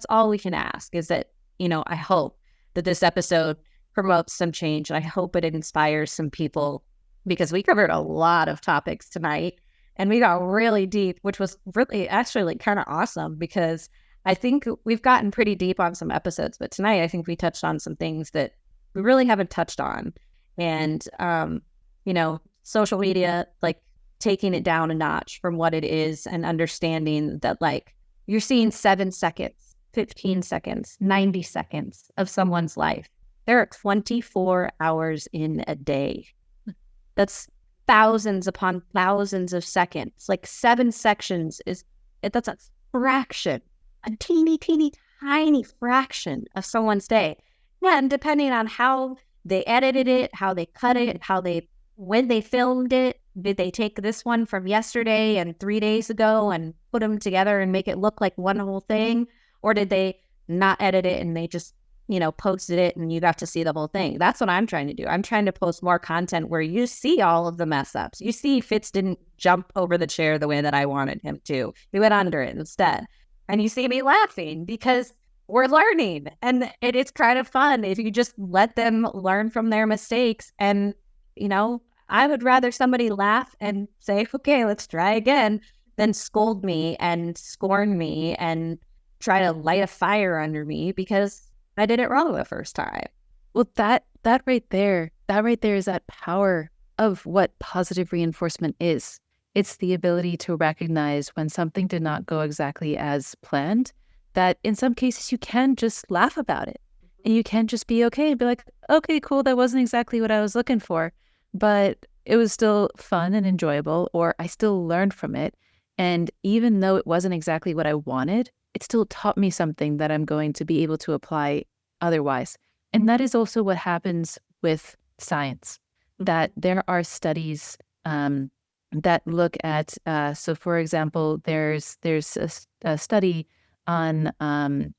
all we can ask is that, I hope that this episode promotes some change. I hope it inspires some people because we covered a lot of topics tonight and we got really deep, which was really actually kind of awesome because I think we've gotten pretty deep on some episodes, but tonight I think we touched on some things that we really haven't touched on. And, social media, like taking it down a notch from what it is and understanding that like you're seeing 7 seconds, 15 seconds, 90 seconds of someone's life. There are 24 hours in a day. That's thousands upon thousands of seconds. Like 7 sections that's a fraction, a teeny, teeny, tiny fraction of someone's day. Yeah, and depending on how they edited it, how they cut it, when they filmed it, did they take this one from yesterday and 3 days ago and put them together and make it look like one whole thing? Or did they not edit it and they just, posted it and you got to see the whole thing? That's what I'm trying to do. I'm trying to post more content where you see all of the mess ups. You see Fitz didn't jump over the chair the way that I wanted him to. He went under it instead. And you see me laughing because we're learning. And it's kind of fun if you just let them learn from their mistakes. And, I would rather somebody laugh and say, okay, let's try again, than scold me and scorn me and try to light a fire under me because I did it wrong the first time. Well, that right there is that power of what positive reinforcement is. It's the ability to recognize when something did not go exactly as planned, that in some cases you can just laugh about it and you can just be okay and be like, okay, cool, that wasn't exactly what I was looking for, but it was still fun and enjoyable, or I still learned from it. And even though it wasn't exactly what I wanted, it still taught me something that I'm going to be able to apply otherwise. And that is also what happens with science, that there are studies that look at, so for example, there's a study on the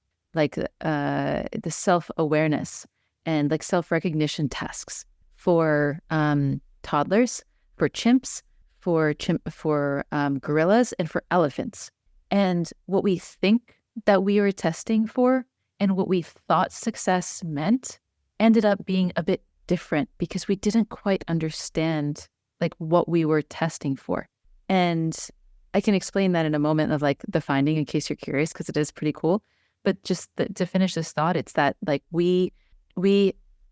self-awareness and like self-recognition tasks for toddlers, for chimps, for gorillas, and for elephants. And what we think that we were testing for and what we thought success meant ended up being a bit different because we didn't quite understand like what we were testing for. And I can explain that in a moment of like the finding in case you're curious, because it is pretty cool. But just to finish this thought, it's that like we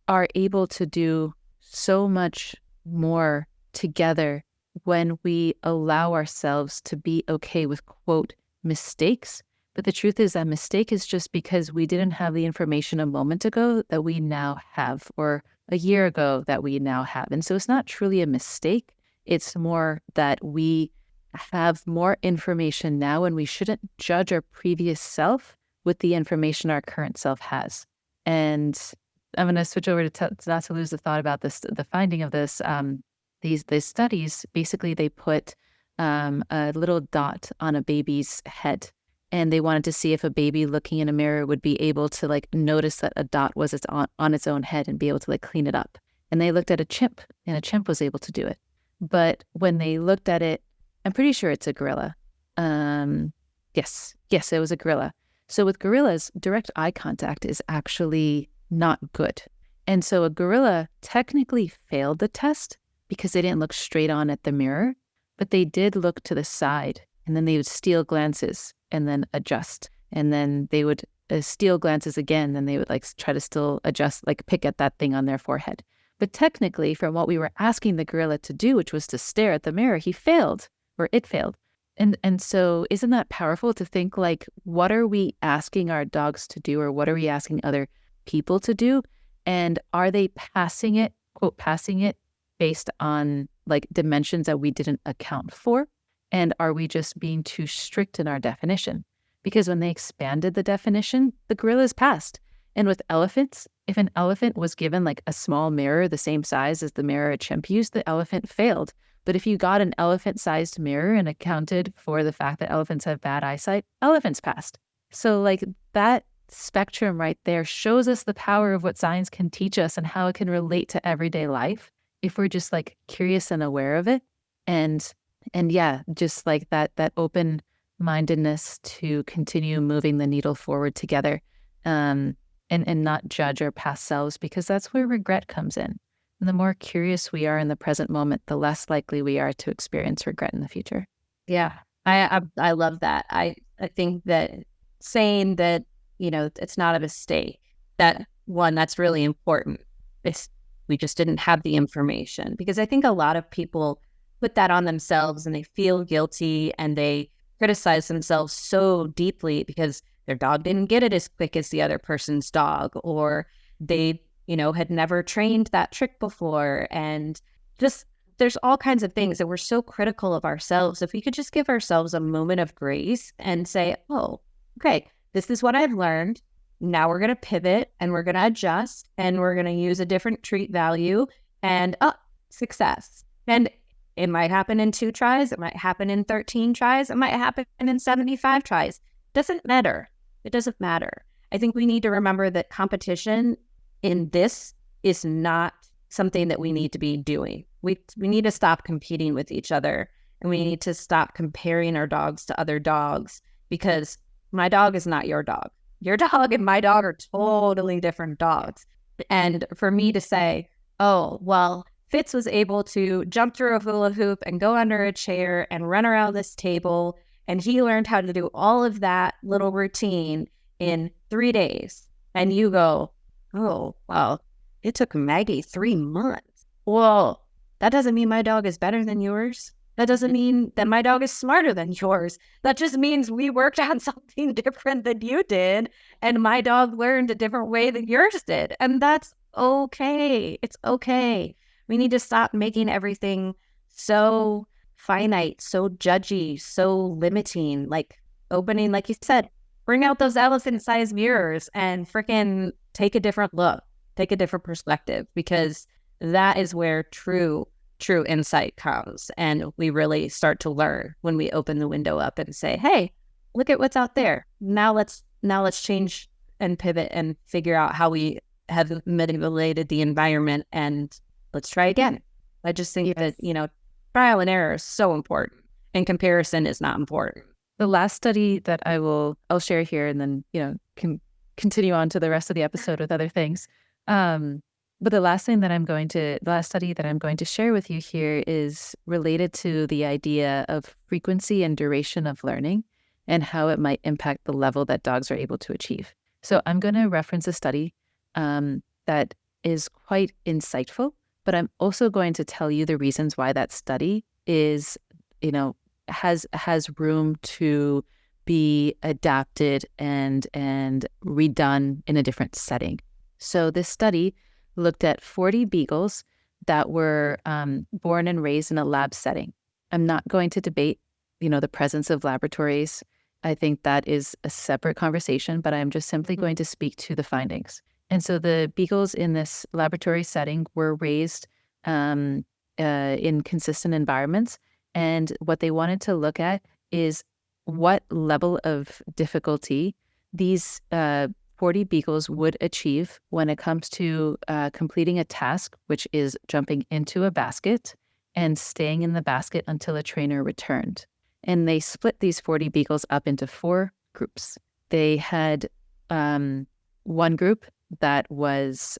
are able to do so much more together when we allow ourselves to be okay with, quote, mistakes. But the truth is that mistake is just because we didn't have the information a moment ago that we now have, or a year ago that we now have. And so it's not truly a mistake. It's more that we have more information now and we shouldn't judge our previous self with the information our current self has. And I'm going to switch over to not to lose the thought about this, the finding of this. These studies, basically they put a little dot on a baby's head, and they wanted to see if a baby looking in a mirror would be able to like notice that a dot was on its own head and be able to like clean it up. And they looked at a chimp, and a chimp was able to do it. But when they looked at it, I'm pretty sure it's a gorilla. Yes, it was a gorilla. So with gorillas, direct eye contact is actually not good. And so a gorilla technically failed the test because they didn't look straight on at the mirror, but they did look to the side, and then they would steal glances and then adjust. And then they would steal glances again, and they would like try to still adjust, like pick at that thing on their forehead. But technically, from what we were asking the gorilla to do, which was to stare at the mirror, he failed, or it failed. And so isn't that powerful to think like, what are we asking our dogs to do, or what are we asking other people to do? And are they passing it, quote, passing it based on like dimensions that we didn't account for? And are we just being too strict in our definition? Because when they expanded the definition, the gorillas passed. And with elephants, if an elephant was given like a small mirror the same size as the mirror a chimp used, the elephant failed. But if you got an elephant-sized mirror and accounted for the fact that elephants have bad eyesight, elephants passed. So like that spectrum right there shows us the power of what science can teach us and how it can relate to everyday life if we're just like curious and aware of it. And yeah, just like that open mindedness to continue moving the needle forward together, and not judge our past selves, because that's where regret comes in. And the more curious we are in the present moment, the less likely we are to experience regret in the future. Yeah, I love that. I think that saying that, it's not a mistake, that's really important. We just didn't have the information, because I think a lot of people put that on themselves and they feel guilty and they criticize themselves so deeply because their dog didn't get it as quick as the other person's dog, or they, had never trained that trick before. And just, there's all kinds of things that we're so critical of ourselves. If we could just give ourselves a moment of grace and say, oh, okay, this is what I've learned. Now we're going to pivot and we're going to adjust and we're going to use a different treat value, and success. And it might happen in 2 tries. It might happen in 13 tries. It might happen in 75 tries. Doesn't matter. It doesn't matter. I think we need to remember that competition in this is not something that we need to be doing. We need to stop competing with each other, and we need to stop comparing our dogs to other dogs, because my dog is not your dog. Your dog and my dog are totally different dogs. And for me to say, oh, well, Fitz was able to jump through a hula hoop and go under a chair and run around this table, and he learned how to do all of that little routine in 3 days. And you go, oh, well, it took Maggie 3 months. Well, that doesn't mean my dog is better than yours. That doesn't mean that my dog is smarter than yours. That just means we worked on something different than you did, and my dog learned a different way than yours did. And that's okay. It's okay. We need to stop making everything so finite, so judgy, so limiting, like opening, like you said, bring out those elephant-sized mirrors and freaking take a different look, take a different perspective, because that is where true insight comes. And we really start to learn when we open the window up and say, hey, look at what's out there. Now let's change and pivot and figure out how we have manipulated the environment, and let's try again. I just think that, trial and error is so important, and comparison is not important. The last study that I'll share here, and then, can continue on to the rest of the episode with other things. But the last study that I'm going to share with you here is related to the idea of frequency and duration of learning and how it might impact the level that dogs are able to achieve. So I'm going to reference a study that is quite insightful, but I'm also going to tell you the reasons why that study is, has room to be adapted and redone in a different setting. So this study looked at 40 beagles that were born and raised in a lab setting. I'm not going to debate, the presence of laboratories. I think that is a separate conversation, but I'm just simply going to speak to the findings. And so the beagles in this laboratory setting were raised in consistent environments. And what they wanted to look at is what level of difficulty these 40 beagles would achieve when it comes to completing a task, which is jumping into a basket and staying in the basket until a trainer returned. And they split these 40 beagles up into 4 groups. They had one group that was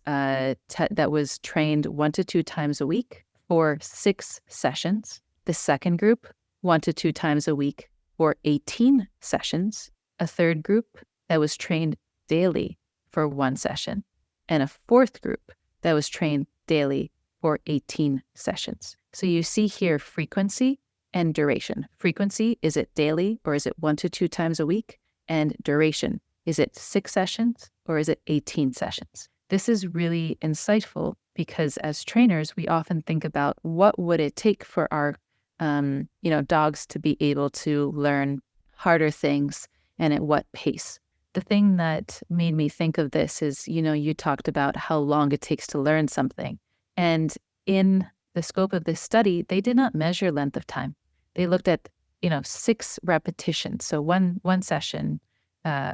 trained 1 to 2 times a week for 6 sessions. The second group, 1 to 2 times a week for 18 sessions. A third group that was trained daily for 1 session, and a fourth group that was trained daily for 18 sessions. So you see here frequency and duration. Frequency, is it daily or is it 1 to 2 times a week? And duration, is it 6 sessions or is it 18 sessions? This is really insightful because as trainers, we often think about what would it take for our dogs to be able to learn harder things and at what pace. The thing that made me think of this is, you talked about how long it takes to learn something. And in the scope of this study, they did not measure length of time. They looked at, 6 repetitions. So one session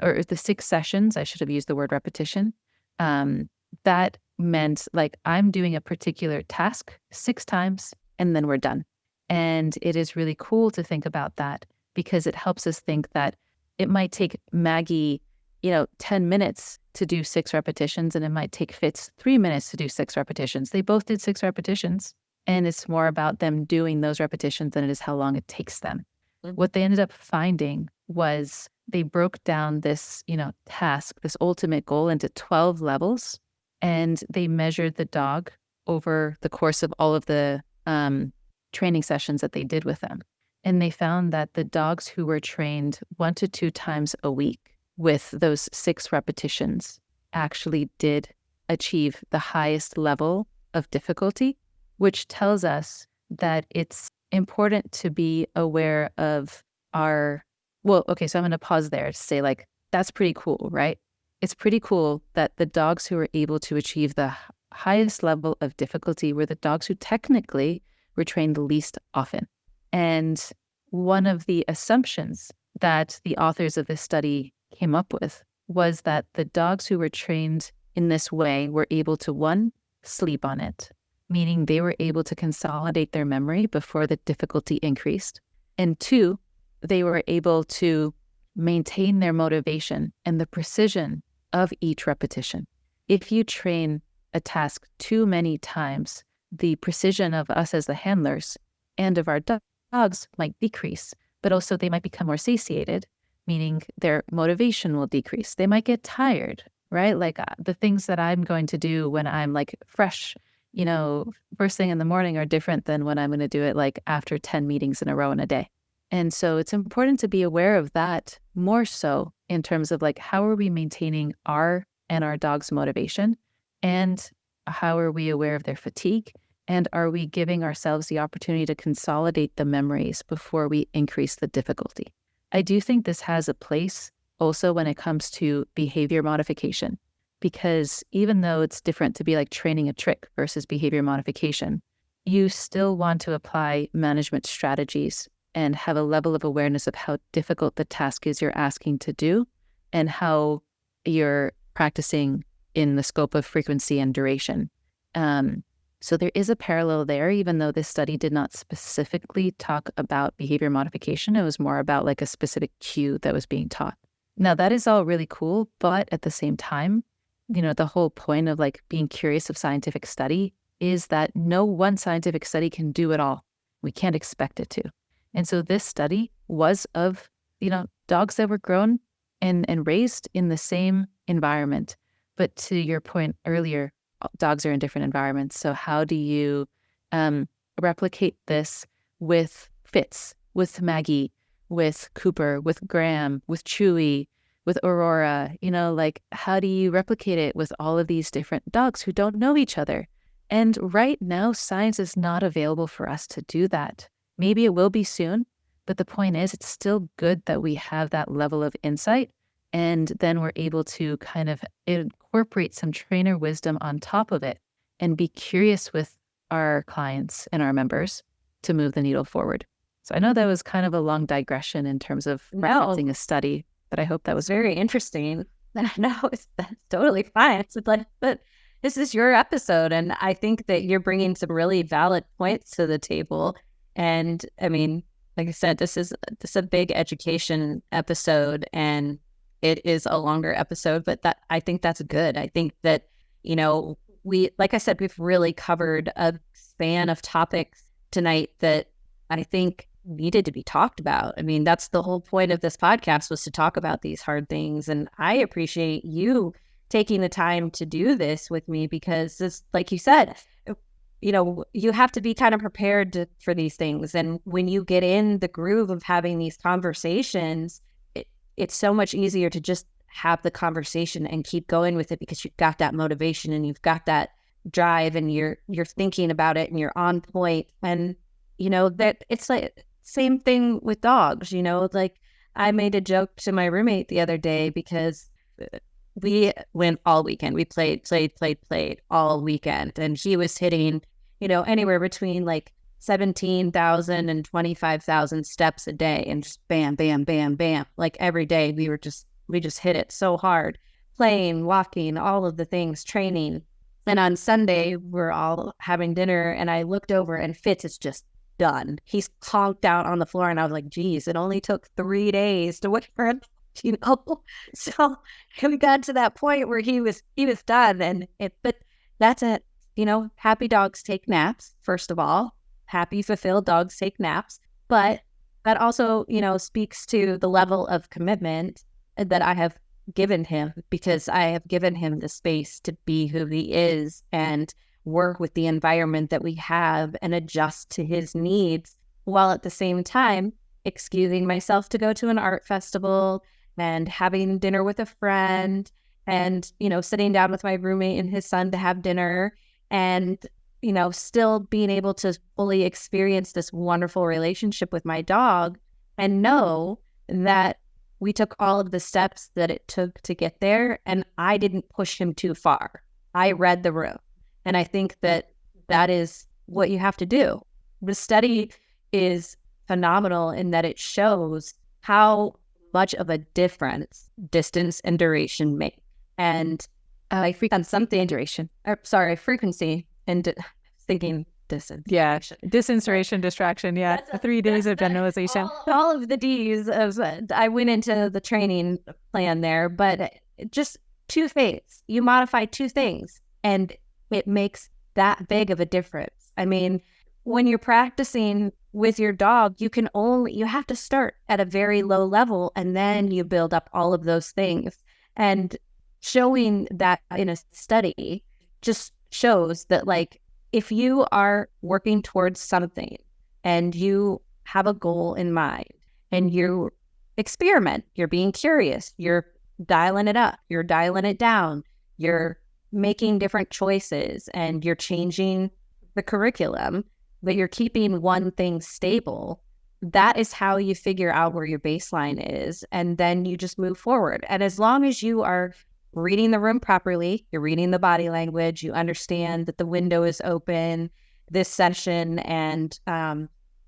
or the 6 sessions, I should have used the word repetition. That meant like I'm doing a particular task 6 times and then we're done. And it is really cool to think about that because it helps us think that it might take Maggie, 10 minutes to do 6 repetitions, and it might take Fitz 3 minutes to do 6 repetitions. They both did 6 repetitions, and it's more about them doing those repetitions than it is how long it takes them. Mm-hmm. What they ended up finding was they broke down this, task, this ultimate goal into 12 levels, and they measured the dog over the course of all of the training sessions that they did with them. And they found that the dogs who were trained 1 to 2 times a week with those 6 repetitions actually did achieve the highest level of difficulty, which tells us that it's important to be aware of so I'm going to pause there to say, like, that's pretty cool, right? It's pretty cool that the dogs who were able to achieve the highest level of difficulty were the dogs who technically were trained the least often. And one of the assumptions that the authors of this study came up with was that the dogs who were trained in this way were able to, 1, sleep on it, meaning they were able to consolidate their memory before the difficulty increased. And 2, they were able to maintain their motivation and the precision of each repetition. If you train a task too many times, the precision of us as the handlers and of our dogs might decrease, but also they might become more satiated, meaning their motivation will decrease. They might get tired, right? Like the things that I'm going to do when I'm like fresh, first thing in the morning are different than when I'm going to do it like after 10 meetings in a row in a day. And so it's important to be aware of that more so in terms of like, how are we maintaining our and our dog's motivation? And how are we aware of their fatigue? And are we giving ourselves the opportunity to consolidate the memories before we increase the difficulty? I do think this has a place also when it comes to behavior modification, because even though it's different to be like training a trick versus behavior modification, you still want to apply management strategies and have a level of awareness of how difficult the task is you're asking to do and how you're practicing in the scope of frequency and duration. So there is a parallel there, even though this study did not specifically talk about behavior modification. It was more about like a specific cue that was being taught. Now, that is all really cool, but at the same time, the whole point of like being curious of scientific study is that no one scientific study can do it all. We can't expect it to. And so this study was of, dogs that were grown and raised in the same environment. But to your point earlier, dogs are in different environments. So how do you replicate this with Fitz, with Maggie, with Cooper, with Graham, with Chewy, with Aurora? How do you replicate it with all of these different dogs who don't know each other? And right now, science is not available for us to do that. Maybe it will be soon, but the point is it's still good that we have that level of insight, and then we're able to kind of incorporate some trainer wisdom on top of it and be curious with our clients and our members to move the needle forward. So I know that was kind of a long digression in terms of referencing a study, but I hope that was very interesting. No, that's totally fine. It's like, but this is your episode, and I think that you're bringing some really valid points to the table. And I mean, like I said, this is a big education episode, and it is a longer episode, but I think that's good. I think that, like I said, we've really covered a span of topics tonight that I think needed to be talked about. I mean, that's the whole point of this podcast, was to talk about these hard things. And I appreciate you taking the time to do this with me, because this, like you said, you have to be kind of prepared for these things. And when you get in the groove of having these conversations, it's so much easier to just have the conversation and keep going with it, because you've got that motivation and you've got that drive, and you're thinking about it and you're on point. And, that it's like same thing with dogs, like I made a joke to my roommate the other day, because we went all weekend. We played all weekend. And he was hitting, anywhere between like 17,000 and 25,000 steps a day, and just bam, bam, bam, bam. Like every day we were just we just hit it so hard. Playing, walking, all of the things, training. And on Sunday, we're all having dinner, and I looked over, and Fitz is just done. He's conked out on the floor, and I was like, geez, it only took 3 days to wait for him, you know? So we got to that point where he was done, but that's it. You know, happy dogs take naps, first of all. Happy, fulfilled dogs take naps. But that also, you know, speaks to the level of commitment that I have given him, because I have given him the space to be who he is and work with the environment that we have and adjust to his needs, while at the same time excusing myself to go to an art festival and having dinner with a friend and, you know, sitting down with my roommate and his son to have dinner, and, you know, still being able to fully experience this wonderful relationship with my dog and know that we took all of the steps that it took to get there, and I didn't push him too far. I read the room. And I think that that is what you have to do. The study is phenomenal in that it shows how much of a difference distance and duration make. And frequency and thinking distance. Yeah, distance, duration, distraction. Yeah, 3 days of generalization. All of the D's of I went into the training plan there, but just 2 things. You modify 2 things, and it makes that big of a difference. I mean, when you're practicing with your dog, you have to start at a very low level, and then you build up all of those things. And showing that in a study just shows that, like, if you are working towards something and you have a goal in mind and you experiment, you're being curious, you're dialing it up, you're dialing it down, you're making different choices, and you're changing the curriculum, but you're keeping one thing stable, that is how you figure out where your baseline is. And then you just move forward. And as long as you are reading the room properly, you're reading the body language, you understand that the window is open this session, and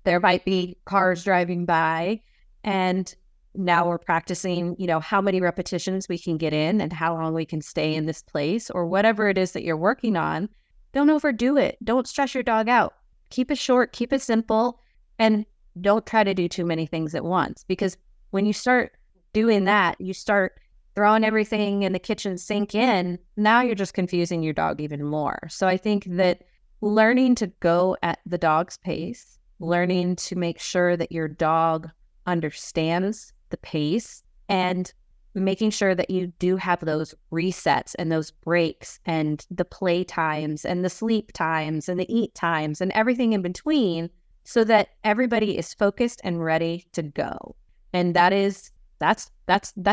there might be cars driving by, and now we're practicing, you know, how many repetitions we can get in and how long we can stay in this place, or whatever it is that you're working on. Don't overdo it. Don't stress your dog out. Keep it short, keep it simple, and don't try to do too many things at once, because when you start doing that, you start throwing everything in the kitchen sink in, now you're just confusing your dog even more. So I think that learning to go at the dog's pace, learning to make sure that your dog understands the pace, and making sure that you do have those resets and those breaks and the play times and the sleep times and the eat times and everything in between, so that everybody is focused and ready to go. And that's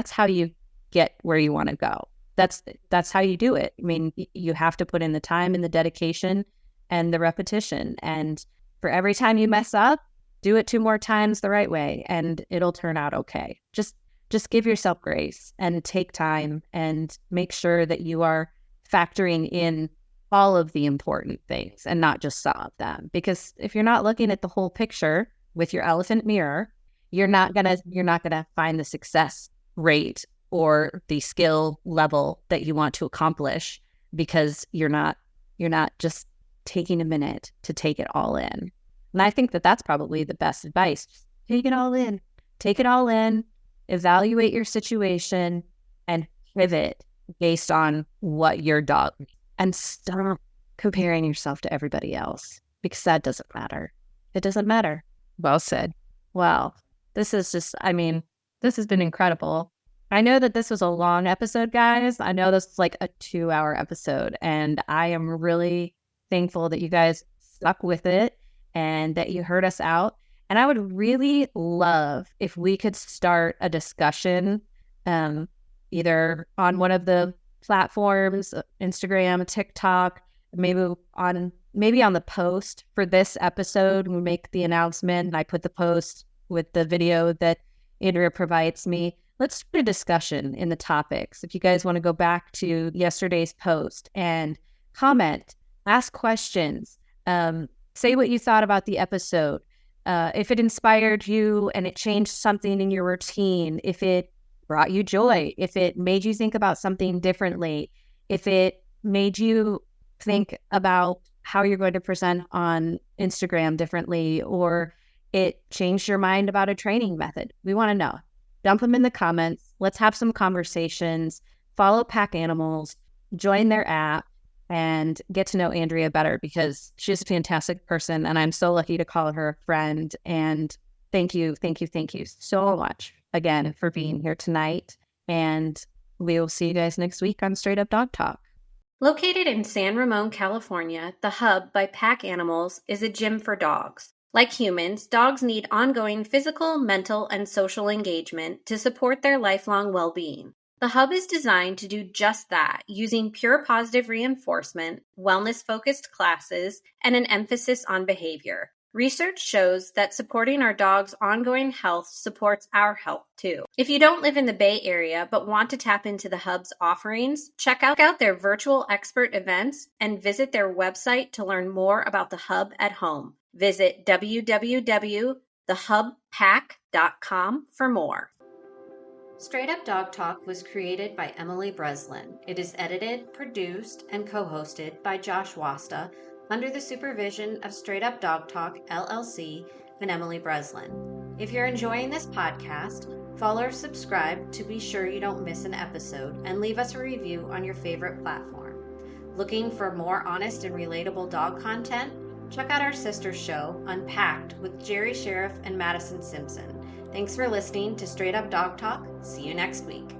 how you get where you want to go. That's how you do it. I mean, you have to put in the time and the dedication and the repetition. And for every time you mess up, do it 2 more times the right way, and it'll turn out okay. Just give yourself grace and take time, and make sure that you are factoring in all of the important things and not just some of them. Because if you're not looking at the whole picture with your elephant mirror, you're not gonna find the success rate or the skill level that you want to accomplish, because you're not just taking a minute to take it all in. And I think that that's probably the best advice. Take it all in. Take it all in, evaluate your situation, and pivot based on what your dog needs. And stop comparing yourself to everybody else, because that doesn't matter. It doesn't matter. Well said. Wow. This has been incredible. I know that this was a long episode, guys. I know this is like a 2-hour episode, and I am really thankful that you guys stuck with it and that you heard us out. And I would really love if we could start a discussion, either on one of the platforms, Instagram, TikTok, maybe on the post for this episode. We make the announcement and I put the post with the video that Andrea provides me. Let's do a discussion in the topics. If you guys want to go back to yesterday's post and comment, ask questions, say what you thought about the episode. If it inspired you and it changed something in your routine, if it brought you joy, if it made you think about something differently, if it made you think about how you're going to present on Instagram differently, or it changed your mind about a training method. We want to know. Dump them in the comments. Let's have some conversations. Follow Pack Animals, join their app, and get to know Andrea better, because she's a fantastic person and I'm so lucky to call her a friend. And thank you so much again for being here tonight. And we will see you guys next week on Straight Up Dog Talk. Located in San Ramon, California, the Hub by Pack Animals is a gym for dogs. Like humans, dogs need ongoing physical, mental, and social engagement to support their lifelong well-being. The Hub is designed to do just that, using pure positive reinforcement, wellness-focused classes, and an emphasis on behavior. Research shows that supporting our dog's ongoing health supports our health too. If you don't live in the Bay Area but want to tap into the Hub's offerings, check out their virtual expert events and visit their website to learn more about the Hub at home. Visit www.thehubpack.com for more. Straight Up Dog Talk was created by Emily Breslin. It is edited, produced, and co-hosted by Josh Wasta under the supervision of Straight Up Dog Talk, LLC, and Emily Breslin. If you're enjoying this podcast, follow or subscribe to be sure you don't miss an episode, and leave us a review on your favorite platform. Looking for more honest and relatable dog content? Check out our sister show, Unpacked, with Jerry Sheriff and Madison Simpson. Thanks for listening to Straight Up Dog Talk. See you next week.